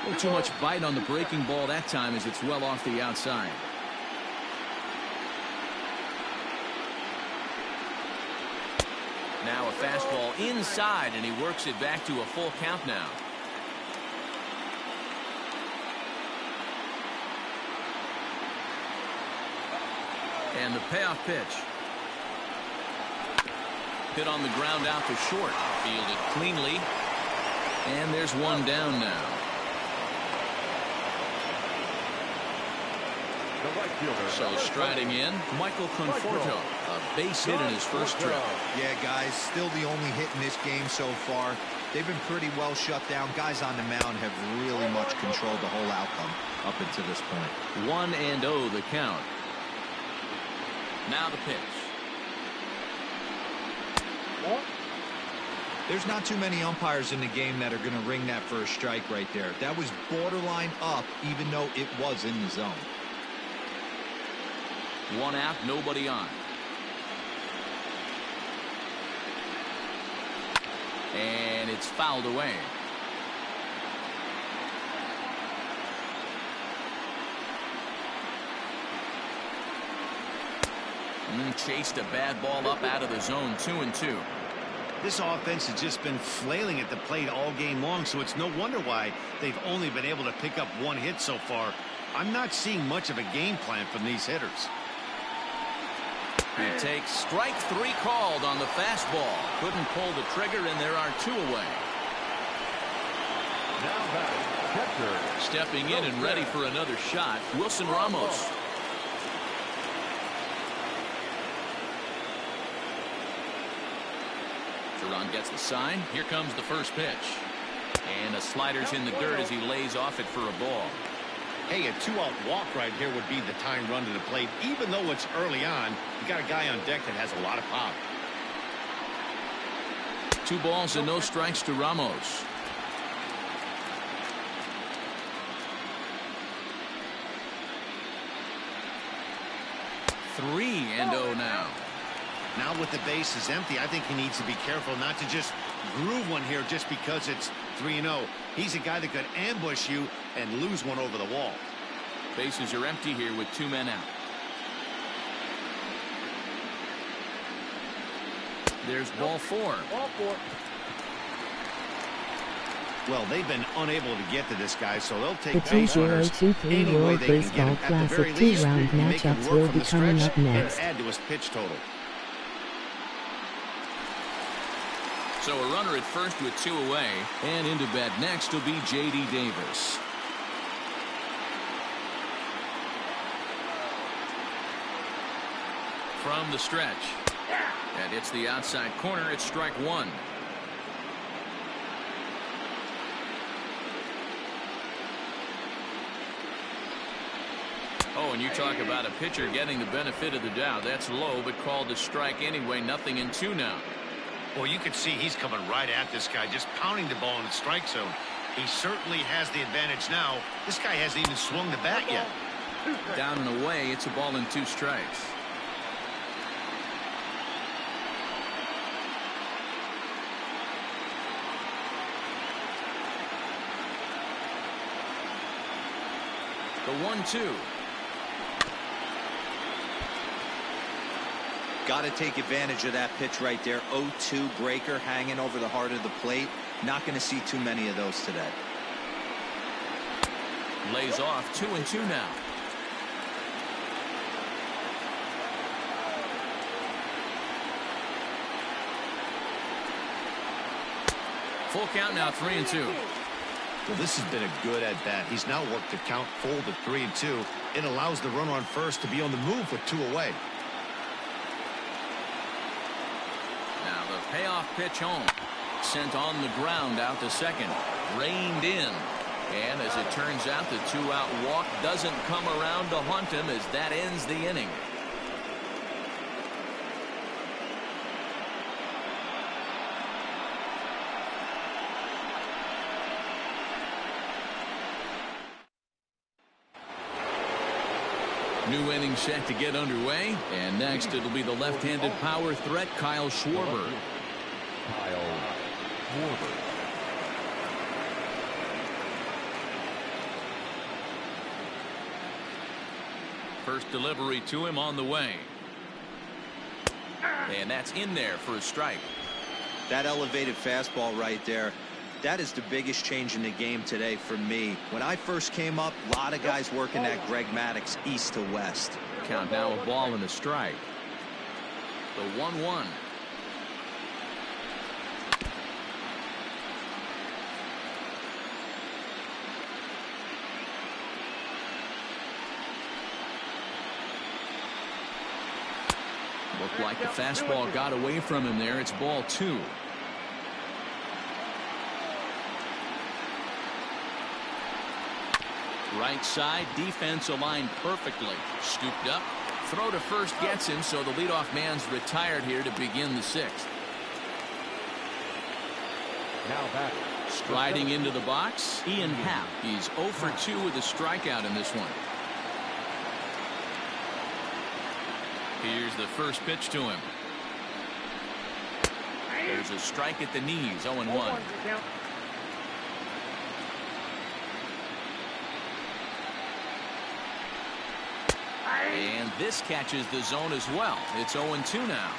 A little too much bite on the breaking ball that time as it's well off the outside. Now a fastball inside, and he works it back to a full count now. And the payoff pitch. Hit on the ground out to short. Fielded cleanly. And there's one down now. So striding in, Michael Conforto. A base hit in his first trip. Yeah, guys, still the only hit in this game so far. They've been pretty well shut down. Guys on the mound have really much controlled the whole outcome up until this point. 1-0 the count. Now the pitch. There's not too many umpires in the game that are going to ring that first strike right there. That was borderline up, even though it was in the zone. 1 out, nobody on. And it's fouled away. Chased a bad ball up out of the zone. 2-2. This offense has just been flailing at the plate all game long, so it's no wonder why they've only been able to pick up 1 hit so far. I'm not seeing much of a game plan from these hitters. He takes strike 3 called on the fastball. Couldn't pull the trigger, and there are 2 away. Now batting, catcher. Stepping in and ready for another shot, Wilson Ramos. Teheran gets the sign. Here comes the first pitch. And a slider's in the dirt as he lays off it for a ball. Hey, a 2-out walk right here would be the tying run to the plate. Even though it's early on, you got a guy on deck that has a lot of pop. 2 balls and no strikes to Ramos. Three and 0 now. Now with the bases empty, I think he needs to be careful not to just groove one here just because it's 3-0. He's a guy that could ambush you and lose one over the wall. Bases are empty here with 2 men out. There's ball 4. Ball 4. Well, they've been unable to get to this guy, so they'll take The 2023 World Baseball Classic 2-round matchups will be coming up next. Add to his pitch total. So a runner at first with 2 away, and into bat next will be J.D. Davis. From the stretch. And hits the outside corner. It's strike 1. Oh, and you talk about a pitcher getting the benefit of the doubt. That's low, but called a strike anyway. 0-2 now. Well, you can see he's coming right at this guy, just pounding the ball in the strike zone. He certainly has the advantage now. This guy hasn't even swung the bat yet. Down and away, it's a ball and 2 strikes. The 1-2. Got to take advantage of that pitch right there. 0-2 breaker hanging over the heart of the plate. Not going to see too many of those today. Lays off. 2-2 now. Full count now. 3-2. Well, this has been a good at-bat. He's now worked the count full to 3-2. It allows the runner on first to be on the move with 2 away. Now the payoff pitch home. Sent on the ground out to second. Reined in. And as it turns out, the 2-out walk doesn't come around to haunt him as that ends the inning. New inning set to get underway, and next it'll be the left-handed power threat Kyle Schwarber. Kyle Schwarber. First delivery to him on the way. And that's in there for a strike. That elevated fastball right there, that is the biggest change in the game today for me. When I first came up, a lot of guys working that Greg Maddux east to west. Count now a ball and a strike. The 1-1. Looked like the fastball got away from him there. It's ball 2. Right side, defense aligned perfectly. Scooped up. Throw to first gets him, so the leadoff man's retired here to begin the 6th. Now back. Striding into the box, Ian Happ. He's 0 for 2 with a strikeout in this one. Here's the first pitch to him. There's a strike at the knees, 0-1. And this catches the zone as well. It's 0-2 now.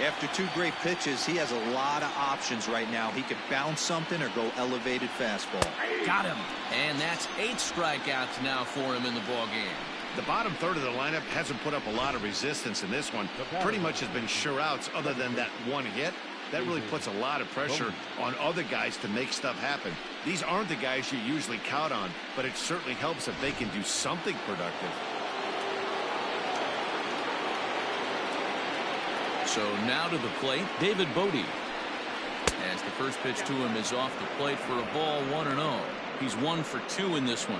After 2 great pitches, he has a lot of options right now. He could bounce something or go elevated fastball. Got him. And that's 8 strikeouts now for him in the ball game. The bottom third of the lineup hasn't put up a lot of resistance in this one. Pretty much has been sure outs other than that one hit. That really puts a lot of pressure on other guys to make stuff happen. These aren't the guys you usually count on, but it certainly helps if they can do something productive. So now to the plate, David Bodie. As the first pitch to him is off the plate for a ball, 1-0. He's 1 for 2 in this one.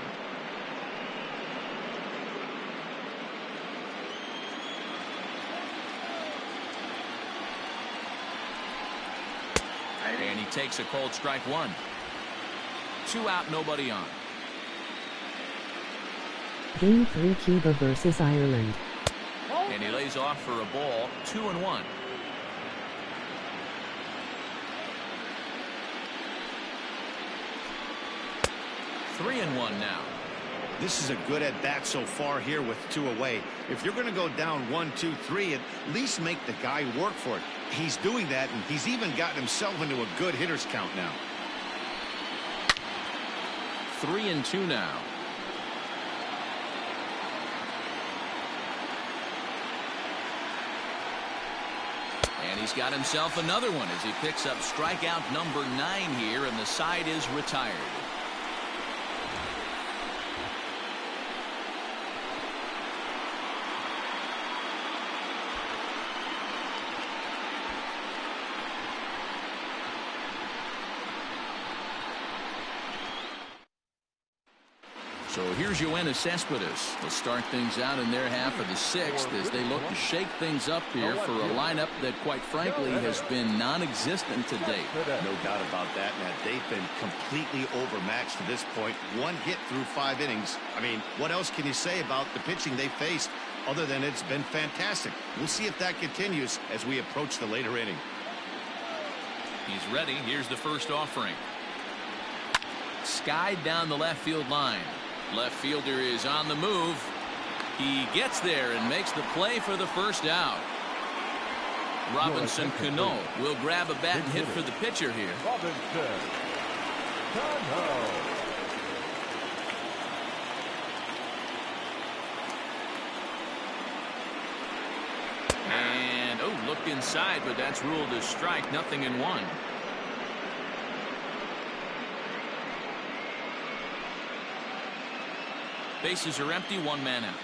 And he takes a cold strike 1. 2 out, nobody on. Game 3, Cuba versus Ireland. And he lays off for a ball, 2-1. Three and 1 now. This is a good at bat so far here with 2 away. If you're going to go down 1, 2, 3, at least make the guy work for it. He's doing that, and he's even gotten himself into a good hitter's count now. 3-2 now. And he's got himself another one as he picks up strikeout number 9 here, and the side is retired. So here's Yoenis Cespedes. They'll start things out in their half of the 6th as they look to shake things up here for a lineup that, quite frankly, has been non-existent to date. No doubt about that, Matt. They've been completely overmatched to this point. 1 hit through 5 innings. I mean, what else can you say about the pitching they faced other than it's been fantastic? We'll see if that continues as we approach the later inning. He's ready. Here's the first offering. Skied down the left field line. Left fielder is on the move. He gets there and makes the play for the first out. Robinson Cano will grab a bat and hit for the pitcher here. Robinson Cano. And looked inside, but that's ruled a strike. Nothing in 1. Bases are empty, 1 man out.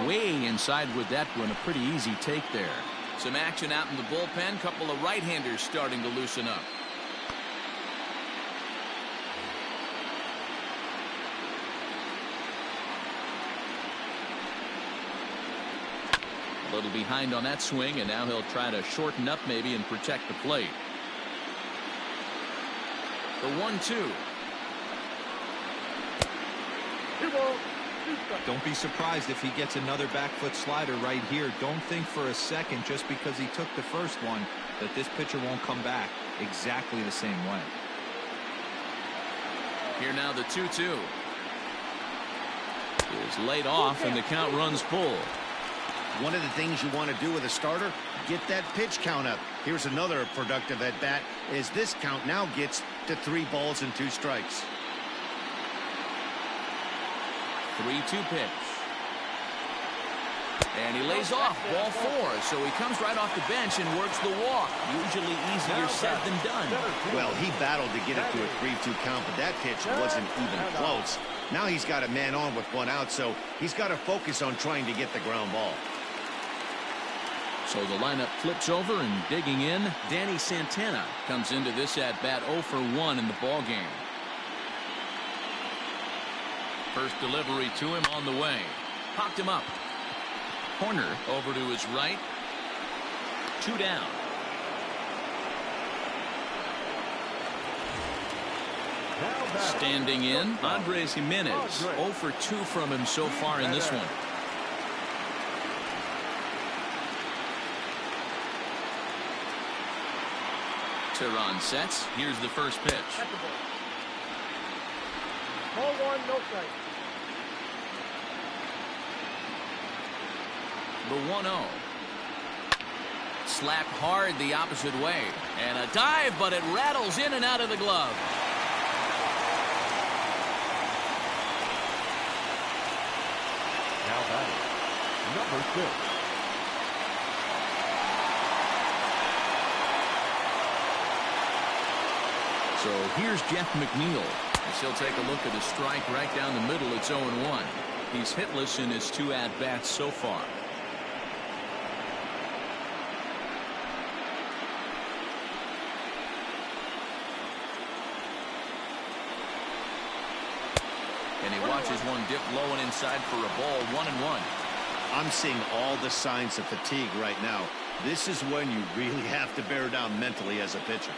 Way inside with that one, a pretty easy take there. Some action out in the bullpen. Couple of right-handers starting to loosen up. A little behind on that swing, and now he'll try to shorten up maybe and protect the plate. The 1-2. Don't be surprised if he gets another back foot slider right here. Don't think for a second, just because he took the first one, that this pitcher won't come back exactly the same way. Here now the 2-2. Is laid off and the count runs full. One of the things you want to do with a starter, get that pitch count up. Here's another productive at bat as this count now gets to 3 balls and 2 strikes. 3-2 pitch. And he lays off ball 4, so he comes right off the bench and works the walk. Usually easier said than done. Well, he battled to get it to a 3-2 count, but that pitch wasn't even close. Now he's got a man on with 1 out, so he's got to focus on trying to get the ground ball. So the lineup flips over, and digging in, Danny Santana comes into this at bat 0 for 1 in the ball game. First delivery to him on the way. Popped him up. Corner over to his right. 2 down. Standing in, Andres Gimenez. 0 for 2 from him so far in this one. Teheran sets. Here's the first pitch. Ball 1, no strike. The 1-0. Slapped hard the opposite way. And a dive, but it rattles in and out of the glove. Now batting, number 6. So here's Jeff McNeil. As he'll take a look at a strike right down the middle. It's 0-1. He's hitless in his 2 at-bats so far. And he watches one dip low and inside for a ball. 1-1. I'm seeing all the signs of fatigue right now. This is when you really have to bear down mentally as a pitcher.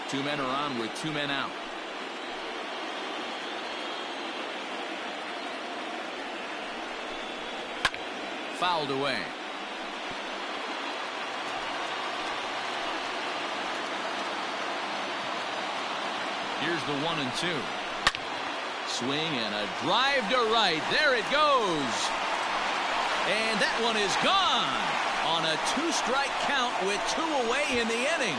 2 men are on with 2 men out. Fouled away. Here's the 1-2. Swing and a drive to right. There it goes. And that one is gone on a 2-strike count with 2 away in the inning.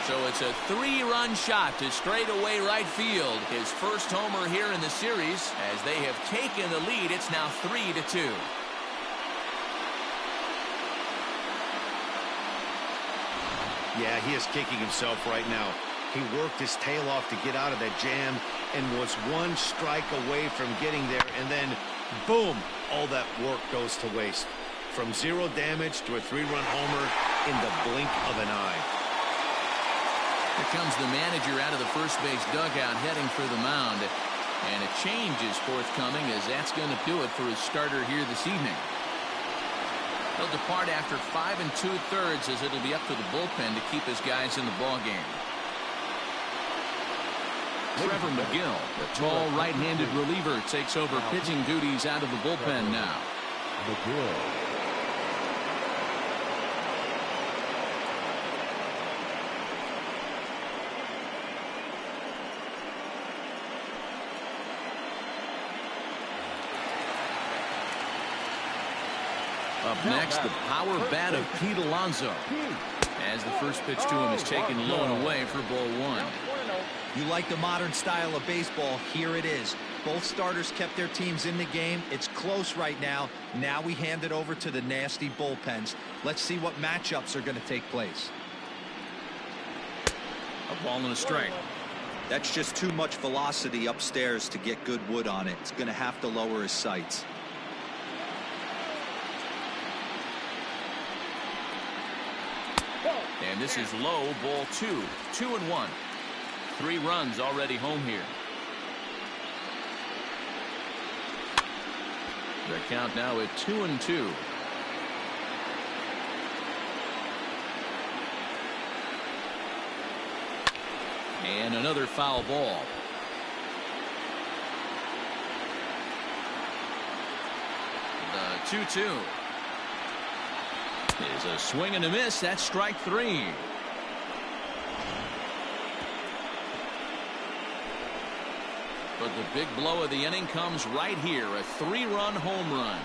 So it's a 3-run shot to straightaway right field. His first homer here in the series. As they have taken the lead, it's now 3-2. Yeah, he is kicking himself right now. He worked his tail off to get out of that jam and was 1 strike away from getting there, and then boom, all that work goes to waste. From 0 damage to a 3-run homer in the blink of an eye. Here comes the manager out of the first base dugout heading for the mound. And a change is forthcoming, as that's going to do it for his starter here this evening. He'll depart after 5 2/3, as it'll be up to the bullpen to keep his guys in the ball game. Trevor McGill, the tall right-handed reliever, takes over pitching duties out of the bullpen now. McGill. Up next, the power bat of Pete Alonso. As the first pitch to him is taken low and away for ball 1. You like the modern style of baseball. Here it is. Both starters kept their teams in the game. It's close right now. Now we hand it over to the nasty bullpens. Let's see what matchups are going to take place. A ball and a strike. That's just too much velocity upstairs to get good wood on it. It's going to have to lower his sights. And this is low, ball 2. 2-1. 3 runs already home here. The count now at 2-2. And another foul ball. The 2-2. Is a swing and a miss. That's strike 3. But the big blow of the inning comes right here, a 3-run home run.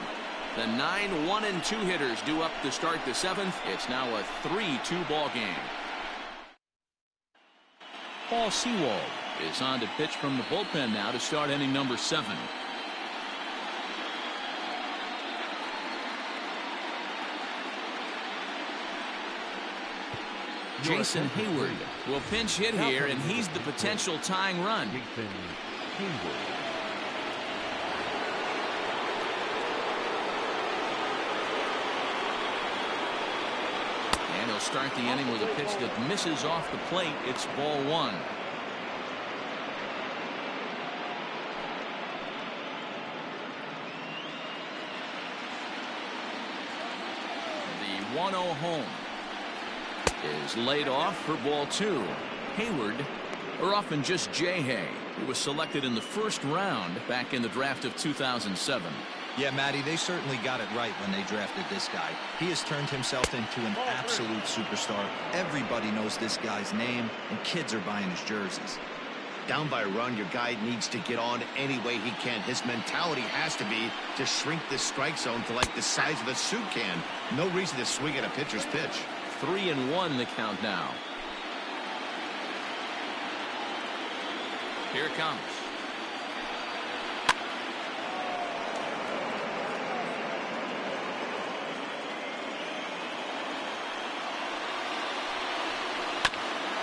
The 9 1-2 hitters due up to start the 7th. It's now a 3-2 ball game. Paul Sewald is on to pitch from the bullpen now to start inning number 7. Jason Hayward will pinch hit here, and he's the potential tying run. Jason Hayward. And he'll start the inning with a pitch that misses off the plate. It's ball 1. The 1-0 home is laid off for ball 2. Hayward, or often just J-Hay, who was selected in the first round back in the draft of 2007. Yeah, Matty, they certainly got it right when they drafted this guy. He has turned himself into an absolute superstar. Everybody knows this guy's name, and kids are buying his jerseys. Down by a run, your guy needs to get on any way he can. His mentality has to be to shrink this strike zone to like the size of a soup can. No reason to swing at a pitcher's pitch. 3-1 the count now. Here it comes.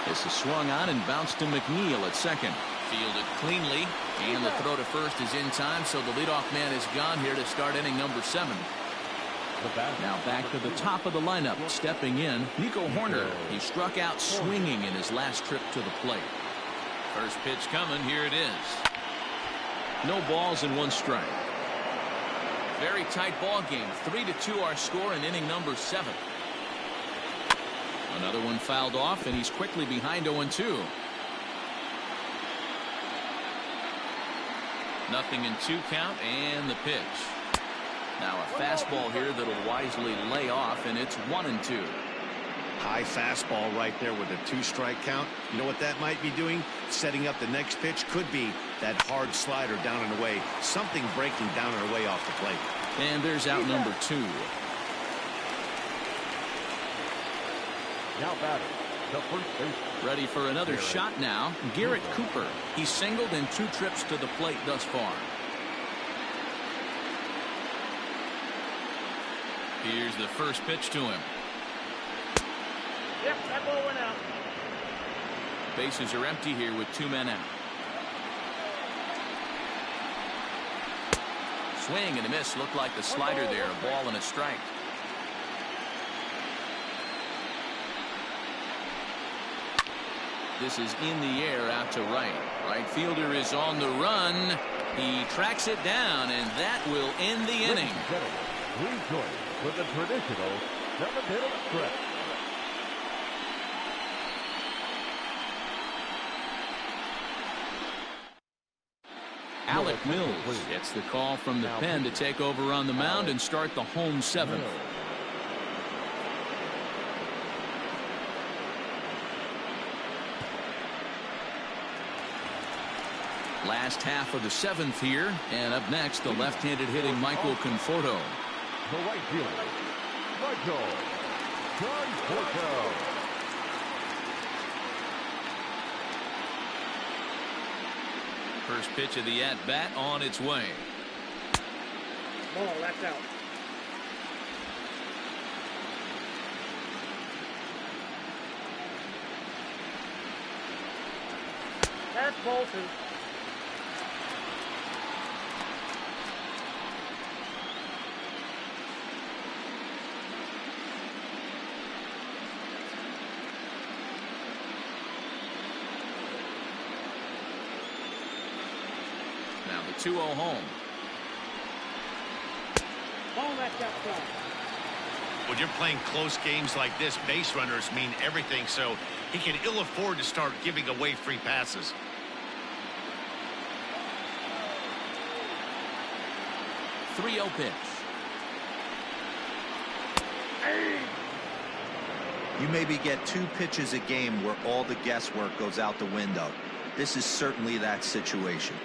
This is swung on and bounced to McNeil at second. Fielded cleanly, and the throw to first is in time, so the leadoff man is gone here to start inning number 7. Now back to the top of the lineup, stepping in, Nico Hoerner. He struck out swinging in his last trip to the plate. First pitch coming, here it is. No balls and 1 strike. Very tight ball game. 3-2 our score in inning number 7. Another one fouled off, and he's quickly behind 0-2. 0-2 count, and the pitch. Now a fastball here that'll wisely lay off, and it's 1-2. High fastball right there with a 2-strike count. You know what that might be doing? Setting up the next pitch. Could be that hard slider down and away. Something breaking down and away off the plate. And there's out number 2. Now batting, the first baseman. Ready for another shot now. Garrett Cooper. He's singled in 2 trips to the plate thus far. Here's the first pitch to him. Yep, that ball went out. Bases are empty here with 2 men out. Swing and a miss. Looked like the slider there. A ball and a strike. This is in the air out to right. Right fielder is on the run. He tracks it down, and that will end the inning. Please join with the traditional 7th-inning stretch. Alec Mills gets the call from the pen to take over on the mound and start the home 7th. Last half of the 7th here, and up next, the left-handed hitting Michael Conforto. The right fielder, Michael Conforto. First pitch of the at-bat on its way. Ball, that's out. That's ball 2. Now the 2-0 home. Ball, that's outside. When you're playing close games like this, base runners mean everything, so he can ill afford to start giving away free passes. The 3-0 pitch. You maybe get 2 pitches a game where all the guesswork goes out the window. This is certainly that situation.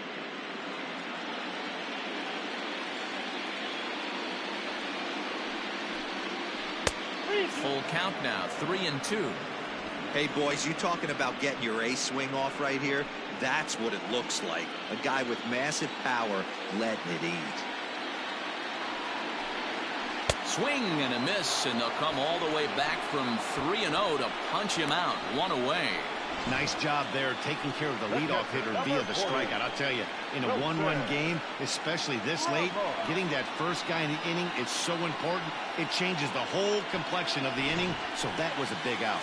Full count now, 3-2. Hey, boys, you talking about getting your ace swing off right here? That's what it looks like. A guy with massive power letting it eat. Swing and a miss, and they'll come all the way back from 3-0 to punch him out. One away. Nice job there taking care of the leadoff hitter via the strikeout. I'll tell you, in a one-run game, especially this late, getting that first guy in the inning is so important. It changes the whole complexion of the inning, so that was a big out.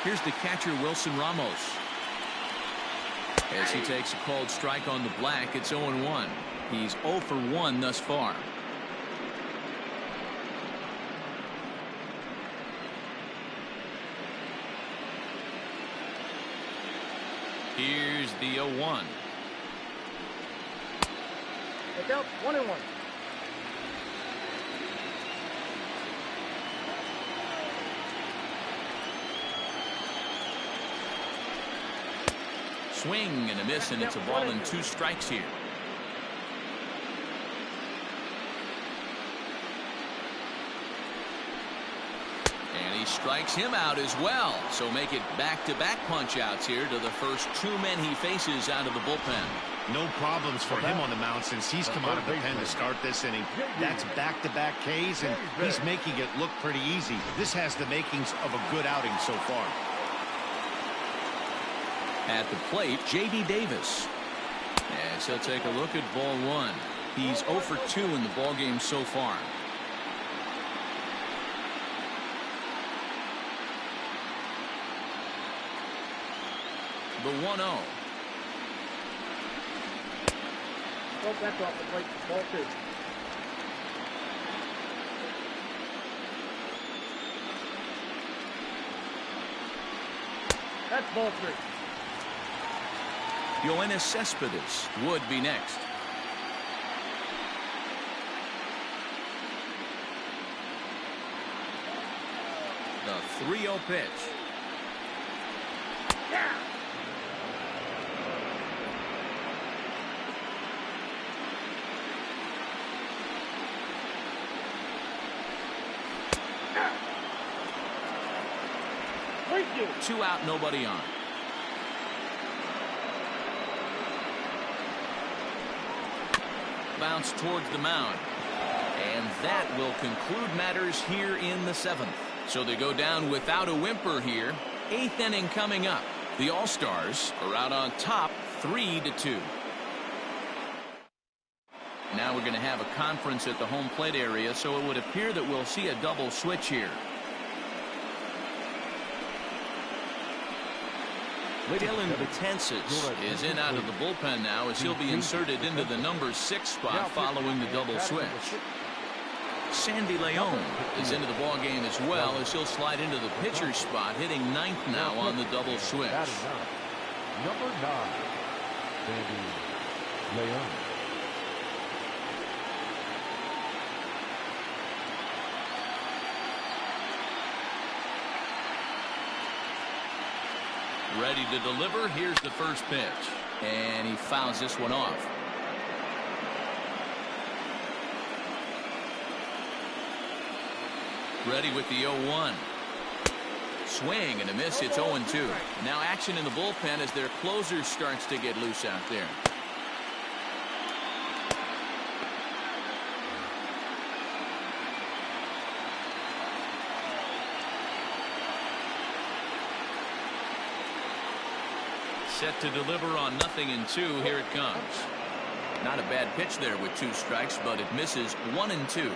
Here's the catcher, Wilson Ramos. As he takes a called strike on the black, it's 0-1. He's 0 for 1 thus far. Here's the 0-1. Look out, 1-1. Swing and a miss, and it's a ball and 2 strikes here. And he strikes him out as well. So make it back-to-back punch-outs here to the first 2 men he faces out of the bullpen. No problems for him on the mound since he's come out of the pen to start this inning. That's back-to-back Ks, and he's making it look pretty easy. This has the makings of a good outing so far. At the plate, J.D. Davis. As he'll take a look at ball 1. He's 0 for 2 in the ballgame so far. The 1-0. Go back off the plate. Ball 2. That's ball 3. Yoenis Cespedes would be next. The 3-0 pitch. Yeah. Thank you. 2 out, nobody on. Bounce towards the mound. And that will conclude matters here in the 7th. So they go down without a whimper here. 8th inning coming up. The All-Stars are out on top 3-2. Now we're going to have a conference at the home plate area, so it would appear that we'll see a double switch here. Dylan Betances is in out of the bullpen now as he'll be inserted into the number 6 spot following the double switch. Sandy Leon is into the ballgame as well as he'll slide into the pitcher spot, hitting 9th now on the double switch. Number 9, Sandy Leon. Ready to deliver. Here's the first pitch. And he fouls this one off. Ready with the 0-1. Swing and a miss. It's 0-2. Now action in the bullpen as their closer starts to get loose out there. Set to deliver on 0-2. Here it comes. Not a bad pitch there with 2 strikes, but it misses 1-2.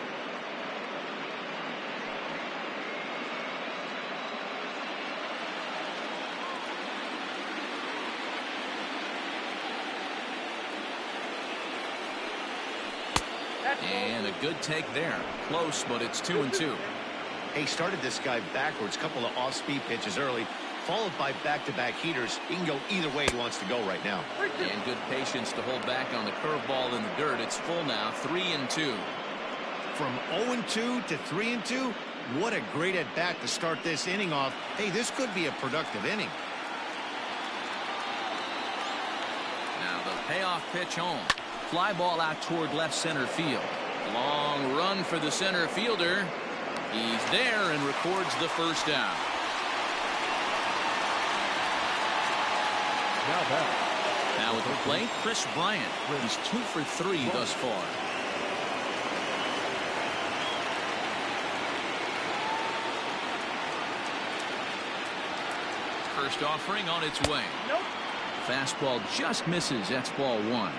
And a good take there. Close, but it's 2-2. He started this guy backwards, couple of off-speed pitches early, followed by back-to-back heaters. He can go either way he wants to go right now. And good patience to hold back on the curveball in the dirt. It's full now, 3-2. From 0-2 to 3-2, what a great at-bat to start this inning off. Hey, this could be a productive inning. Now the payoff pitch home. Fly ball out toward left center field. Long run for the center fielder. He's there and records the first down. Now at the plate, Chris Bryant. He's 2 for 3 thus far. First offering on its way. Nope. Fastball just misses. That's ball 1.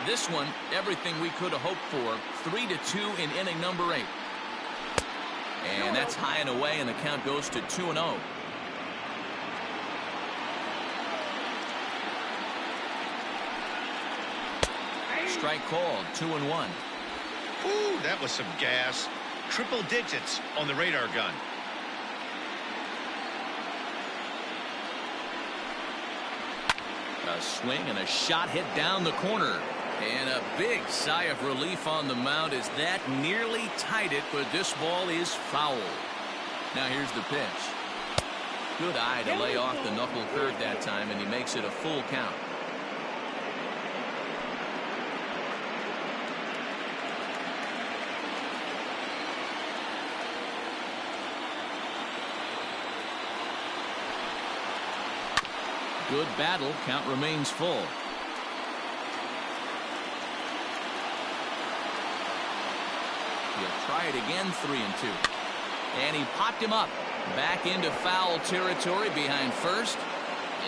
This one, everything we could have hoped for. 3-2 in inning number 8. And that's high and away, and the count goes to 2-0. Strike called, 2-1. Ooh, that was some gas. Triple digits on the radar gun. A swing and a shot hit down the corner. And a big sigh of relief on the mound as that nearly tied it, but this ball is foul. Now here's the pitch. Good eye to lay off the knuckle curve that time, and he makes it a full count. Good battle. Count remains full. He'll try it again, 3-2. And he popped him up. Back into foul territory behind first.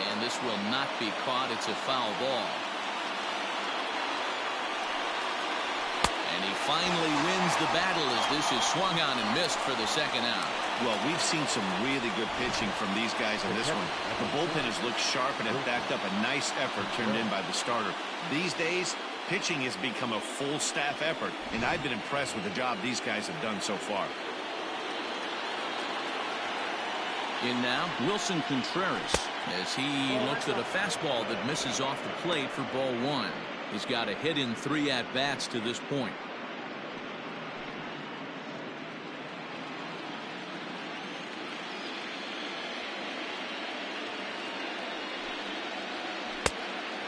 And this will not be caught. It's a foul ball. And he finally wins the battle as this is swung on and missed for the second out. Well, we've seen some really good pitching from these guys in this one. The bullpen has looked sharp and have backed up a nice effort turned in by the starter. These days, pitching has become a full staff effort, and I've been impressed with the job these guys have done so far. In now, Wilson Contreras, as he looks at a fastball that misses off the plate for ball 1. He's got a hit in 3 at-bats to this point.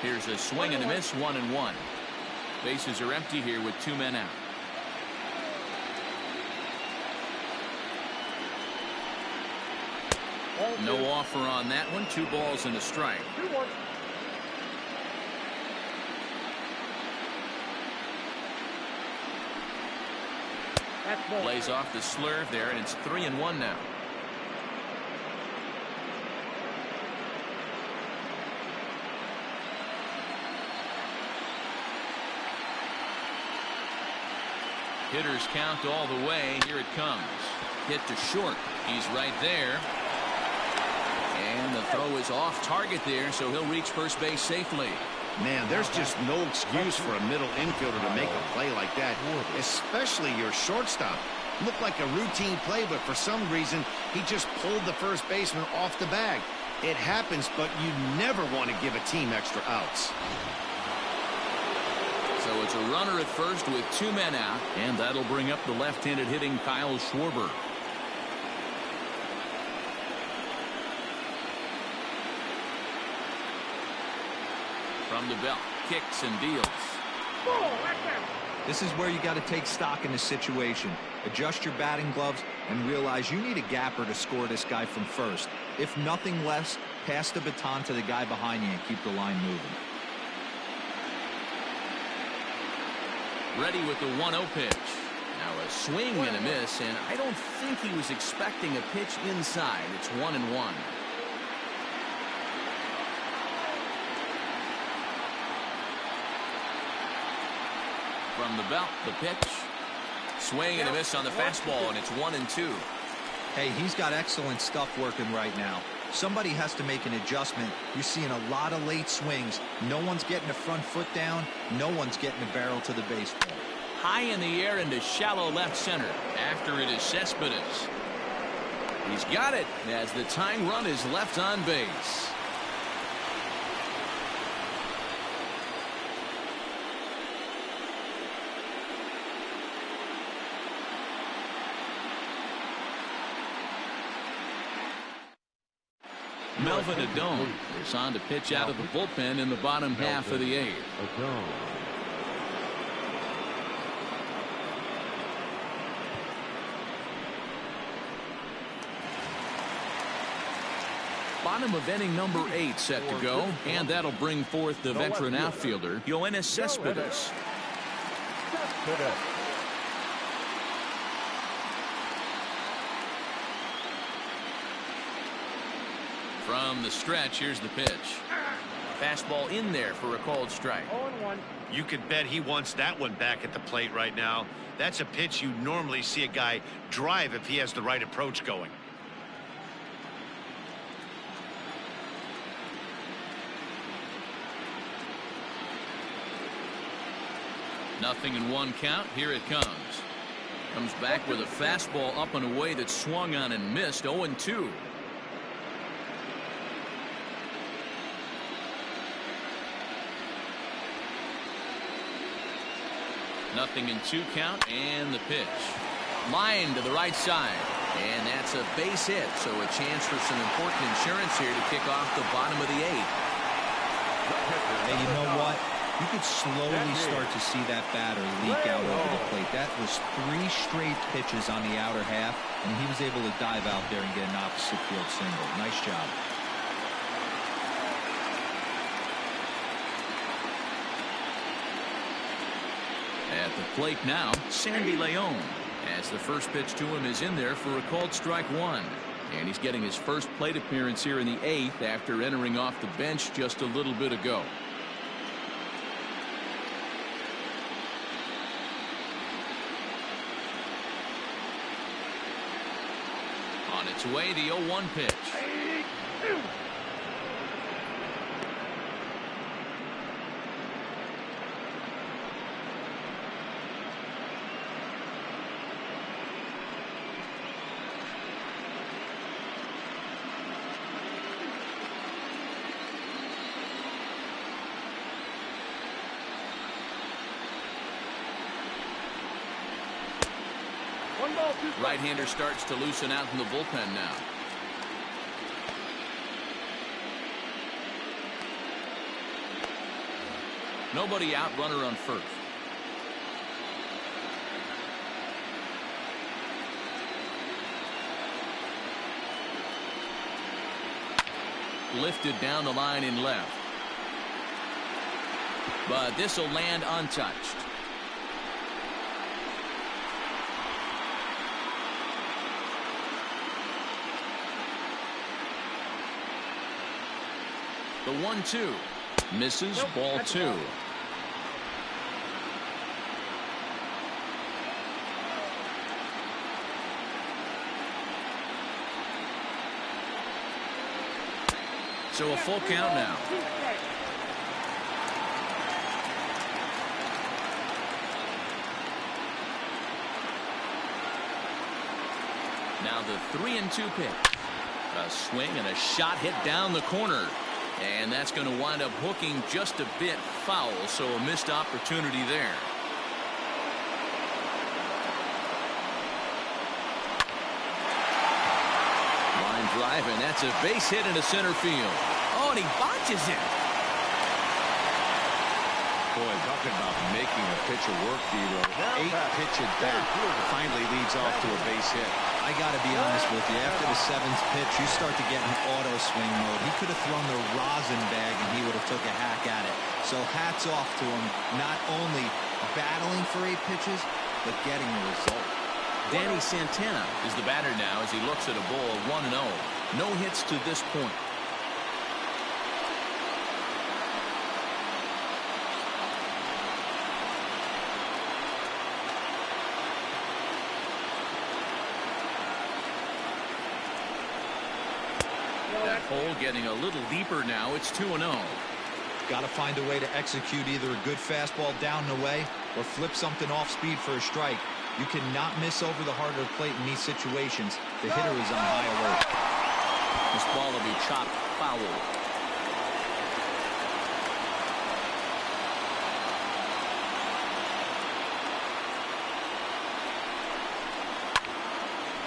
Here's a swing and a miss, 1-1. Bases are empty here with 2 men out. No offer on that one. 2 balls and a strike. 2-1. Plays off the slurve there, and it's 3-1 now. Hitters count all the way. Here it comes. Hit to short. He's right there. And the throw is off target there, so he'll reach first base safely. Man, there's just no excuse for a middle infielder to make a play like that, especially your shortstop. Looked like a routine play, but for some reason, he just pulled the first baseman off the bag. It happens, but you never want to give a team extra outs. So it's a runner at first with 2 men out, and that'll bring up the left-handed hitting Kyle Schwarber. From the belt, kicks and deals. This is where you got to take stock in the situation. Adjust your batting gloves and realize you need a gapper to score this guy from first. If nothing less, pass the baton to the guy behind you and keep the line moving. Ready with the 1-0 pitch. Now a swing and a miss, and I don't think he was expecting a pitch inside. It's 1-1. From the belt, the pitch. Swing and a miss on the fastball, and it's 1-2. Hey, he's got excellent stuff working right now. Somebody has to make an adjustment. You're seeing a lot of late swings. No one's getting the front foot down. No one's getting the barrel to the baseball. High in the air into shallow left center. After it is Cespedes. He's got it as the tying run is left on base. Melvin Adone is on to pitch out of the bullpen in the bottom half of the 8th. Bottom of inning number 8 set to go, and that'll bring forth the veteran outfielder, Yoenis Cespedes. From the stretch, here's the pitch. Fastball in there for a called strike. 0-1. You could bet he wants that one back at the plate right now. That's a pitch you normally see a guy drive if he has the right approach going. Nothing in 1 count. Here it comes. Comes back with a fastball up and away that swung on and missed. 0-2. Nothing in 2 count, and the pitch. Line to the right side, and that's a base hit, so a chance for some important insurance here to kick off the bottom of the 8th. Hey, you know what? You could slowly start to see that batter leak out over the plate. That was 3 straight pitches on the outer half, and he was able to dive out there and get an opposite field single. Nice job. At the plate now, Sandy Leon, as the first pitch to him is in there for a called strike 1. And he's getting his first plate appearance here in the 8th after entering off the bench just a little bit ago. On its way, the 0-1 pitch. Right-hander starts to loosen out in the bullpen now. Nobody out, runner on first. Lifted down the line in left. But this will land untouched. The 1-2 misses. Ball 2. So a full count now. Now the 3-2 pitch. A swing and a shot hit down the corner. And that's going to wind up hooking just a bit foul, so a missed opportunity there. Line drive, and that's a base hit into center field. Oh, and he botches it. Boy, talking about making a pitcher work, Dero. 8 pitch at bat finally leads off to a base hit. I got to be honest with you. After the 7th pitch, you start to get in auto swing mode. He could have thrown the rosin bag, and he would have took a hack at it. So hats off to him, not only battling for 8 pitches, but getting the result. Danny Santana is the batter now as he looks at a ball 1-0. No hits to this point. That hole getting a little deeper now. It's 2-0. Got to find a way to execute either a good fastball down and away or flip something off speed for a strike. You cannot miss over the heart of the plate in these situations. The hitter is on high alert. This ball will be chopped foul.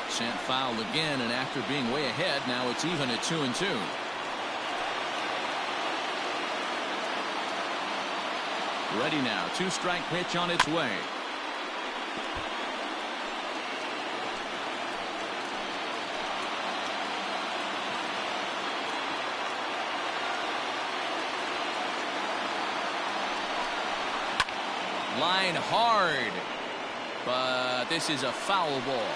Sent foul again, and after being way ahead, now it's even at 2-2. Ready now. 2-strike pitch on its way. Line hard. But this is a foul ball.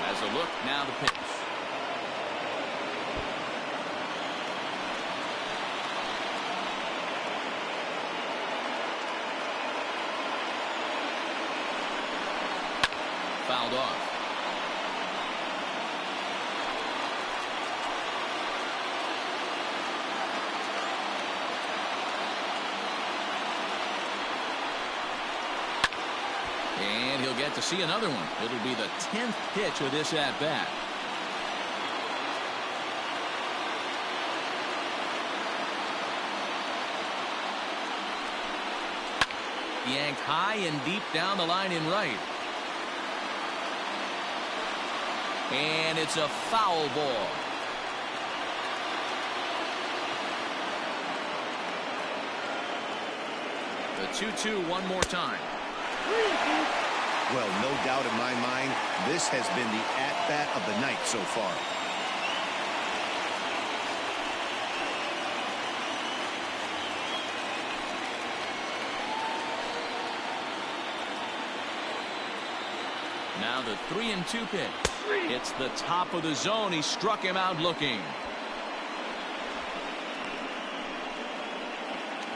Has a look, now the pitch. Fouled off. And he'll get to see another one. It'll be the 10th pitch of this at-bat. Yanked high and deep down the line in right. And it's a foul ball. The 2-2 one more time. Well, no doubt in my mind, this has been the at-bat of the night so far. Now the 3-2 pitch. It's the top of the zone. He struck him out looking.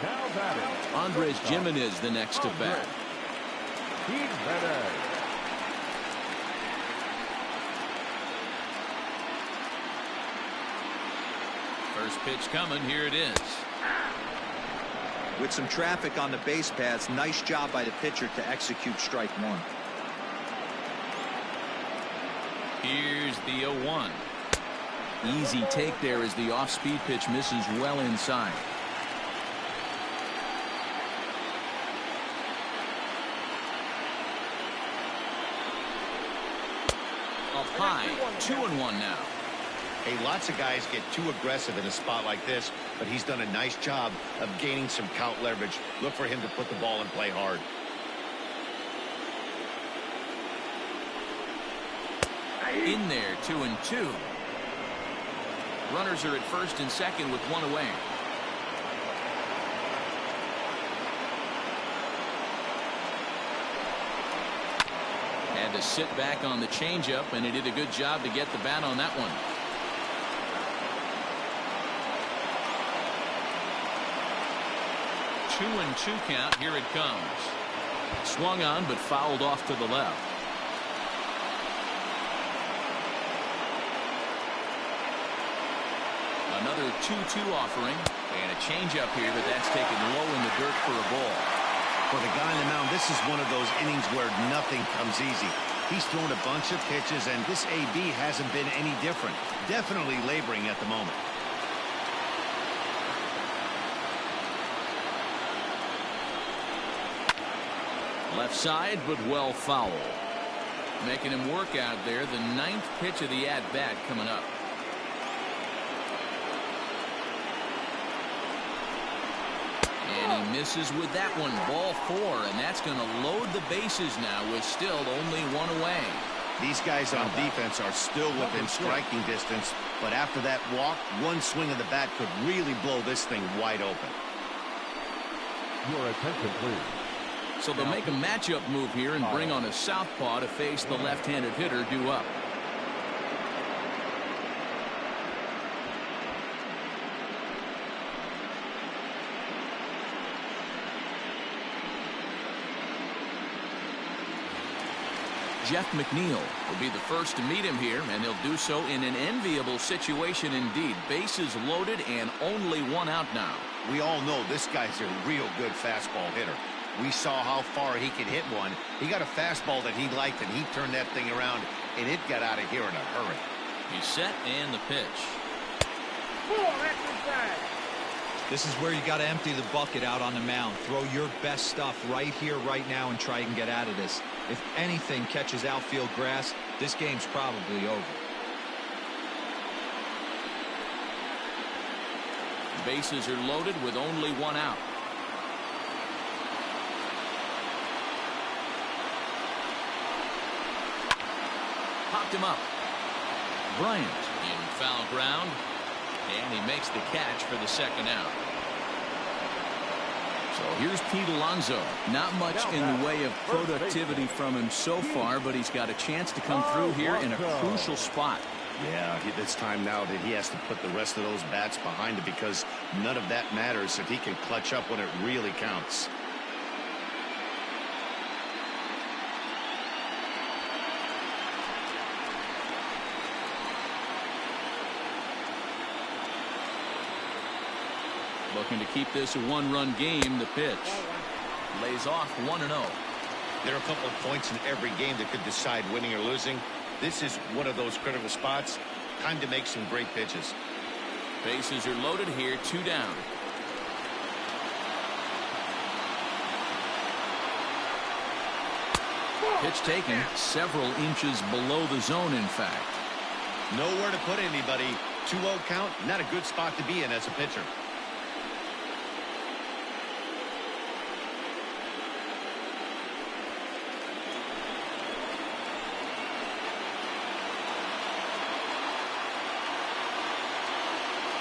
Now batting, Andres Gimenez the next to bat. First pitch coming. Here it is. With some traffic on the base paths, nice job by the pitcher to execute strike one. Here's the 0-1. Easy take there as the off-speed pitch misses well inside. Up high, 2-1 now. Hey, lots of guys get too aggressive in a spot like this, but he's done a nice job of gaining some count leverage. Look for him to put the ball and play hard. In there, 2-2. Runners are at first and second with one away. Had to sit back on the changeup, and he did a good job to get the bat on that one. Two and two count. Here it comes. Swung on, but fouled off to the left. Another 2-2 offering, and a changeup here, but that's taken low in the dirt for a ball. For the guy on the mound, this is one of those innings where nothing comes easy. He's thrown a bunch of pitches, and this AB hasn't been any different. Definitely laboring at the moment. Left side, but well foul. Making him work out there. The 9th pitch of the at-bat coming up. And he misses with that one. Ball 4, and that's going to load the bases now with still only one away. These guys on defense are still within striking distance, but after that walk, one swing of the bat could really blow this thing wide open. Your attention, please. So they'll make a matchup move here and bring on a southpaw to face the left-handed hitter due up. Jeff McNeil will be the first to meet him here, and he'll do so in an enviable situation indeed. Bases loaded and only one out now. We all know this guy's a real good fastball hitter. We saw how far he could hit one. He got a fastball that he liked, and he turned that thing around, and it got out of here in a hurry. He's set, and the pitch. This is where you got to empty the bucket out on the mound. Throw your best stuff right here, right now, and try and get out of this. If anything catches outfield grass, this game's probably over. Bases are loaded with only one out. Popped him up. Bryant in foul ground. And he makes the catch for the second out. So here's Pete Alonso. Not much in the way of productivity from him so far, but he's got a chance to come through here in a crucial spot. Yeah, it's time now that he has to put the rest of those bats behind it, because none of that matters if he can clutch up when it really counts. Looking to keep this a one-run game. The pitch lays off 1-0. There are a couple of points in every game that could decide winning or losing. This is one of those critical spots. Time to make some great pitches. Bases are loaded here, 2 down. Pitch taken several inches below the zone, in fact. Nowhere to put anybody. 2-0 count, not a good spot to be in as a pitcher.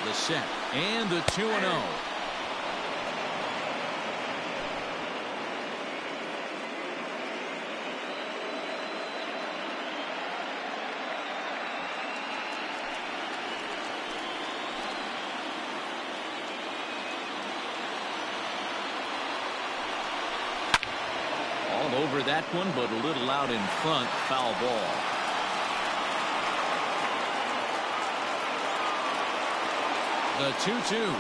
The set and the 2-0. All over that one, but a little out in front. Foul ball. The 2-2.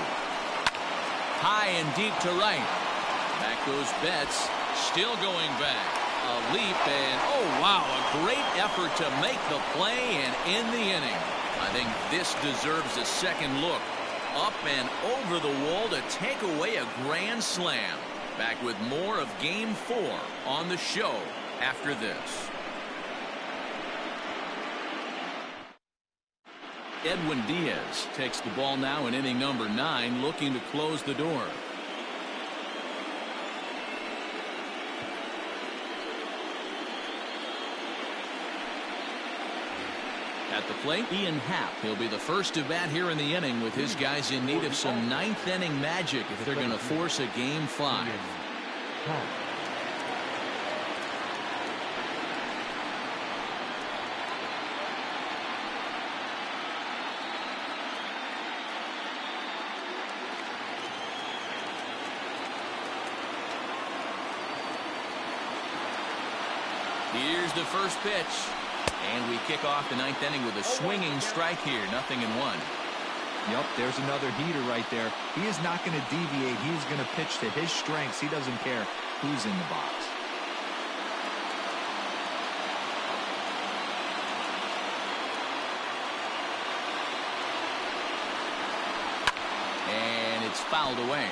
High and deep to right. Back goes Betts. Still going back. A leap, and oh wow, a great effort to make the play and end the inning. I think this deserves a second look. Up and over the wall to take away a grand slam. Back with more of Game 4 on the show after this. Edwin Diaz takes the ball now in inning number 9, looking to close the door. At the plate, Ian Happ. He'll be the first to bat here in the inning, with his guys in need of some ninth inning magic if they're going to force a Game 5. Here's the first pitch. And we kick off the ninth inning with a swinging strike here. 0-1. Yep, there's another heater right there. He is not going to deviate. He's going to pitch to his strengths. He doesn't care who's in the box. And it's fouled away.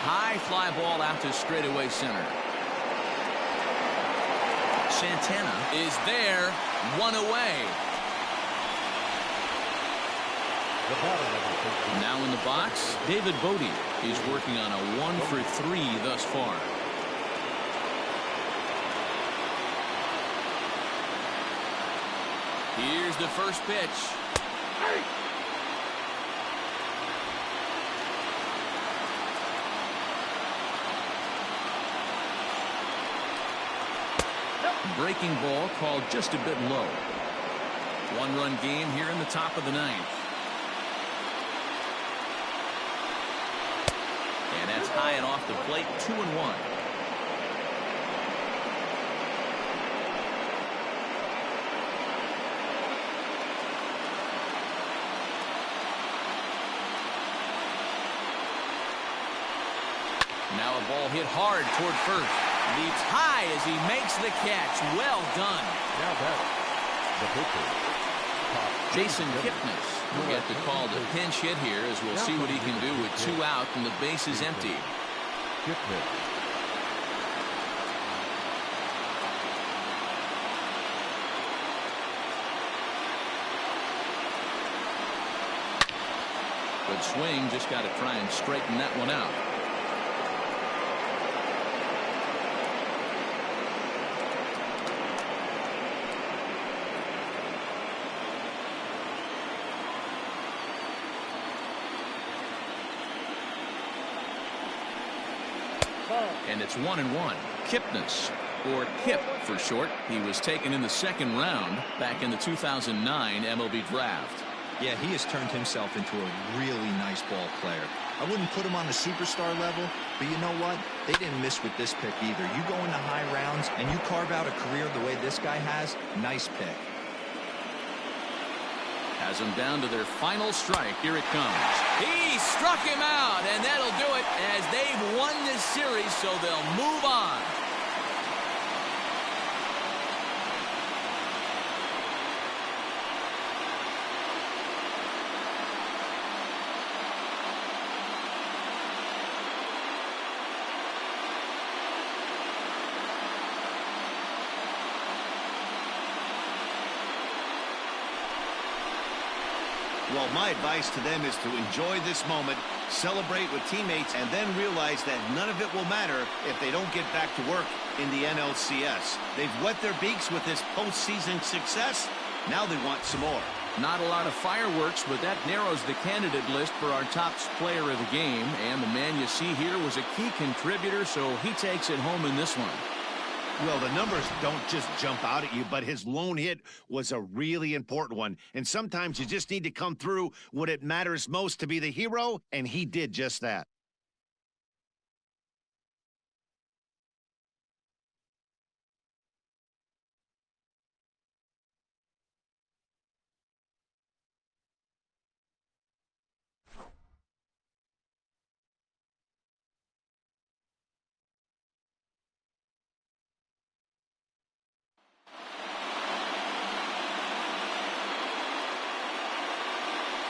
High fly ball out to straightaway center. Santana is there, 1 away. Now in the box, David Bote. He's working on a 1-for-3 thus far. Here's the first pitch. Breaking ball called just a bit low. 1-run game here in the top of the 9th. And that's high and off the plate. 2-1. Now a ball hit hard toward first. Leaps high as he makes the catch. Well done. Now that the pitcher, Jason Kipnis will get the call to pinch hit here, as we'll see what he can do with 2 out and the bases empty. Kipnis. Good swing, just got to try and straighten that one out. And it's 1-1. Kipnis, or Kip for short. He was taken in the second round back in the 2009 MLB draft. Yeah, he has turned himself into a really nice ball player. I wouldn't put him on the superstar level, but you know what? They didn't miss with this pick either. You go into high rounds and you carve out a career the way this guy has, nice pick. Has them down to their final strike. Here it comes. He struck him out, and that'll do it as they've won this series, so they'll move on. Well, my advice to them is to enjoy this moment, celebrate with teammates, and then realize that none of it will matter if they don't get back to work in the NLCS. They've wet their beaks with this postseason success. Now they want some more. Not a lot of fireworks, but that narrows the candidate list for our top player of the game. And the man you see here was a key contributor, so he takes it home in this one. Well, the numbers don't just jump out at you, but his lone hit was a really important one. And sometimes you just need to come through when it matters most to be the hero, and he did just that.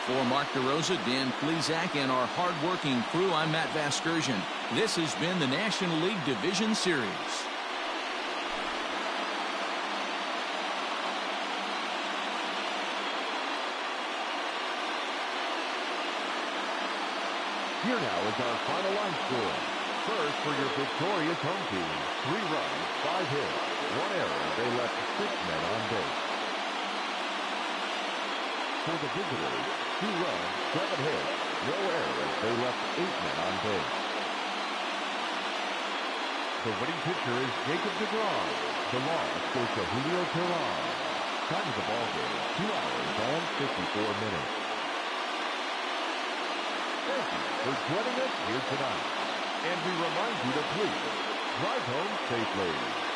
For Mark DeRosa, Dan Plesac, and our hard-working crew, I'm Matt Vasgersian. This has been the National League Division Series. Here now is our final line score. First, for your victorious home team, 3 runs, 5 hits, 1 error. They left 6 men on base. For the visitors, 2 runs, 7 hits, no errors. They left 8 men on base. The winning pitcher is Jacob deGrom. The loss goes to Julio Teheran. Time of the ball game, 2 hours and 54 minutes. Thank you for joining us here tonight. And we remind you to please drive home safely.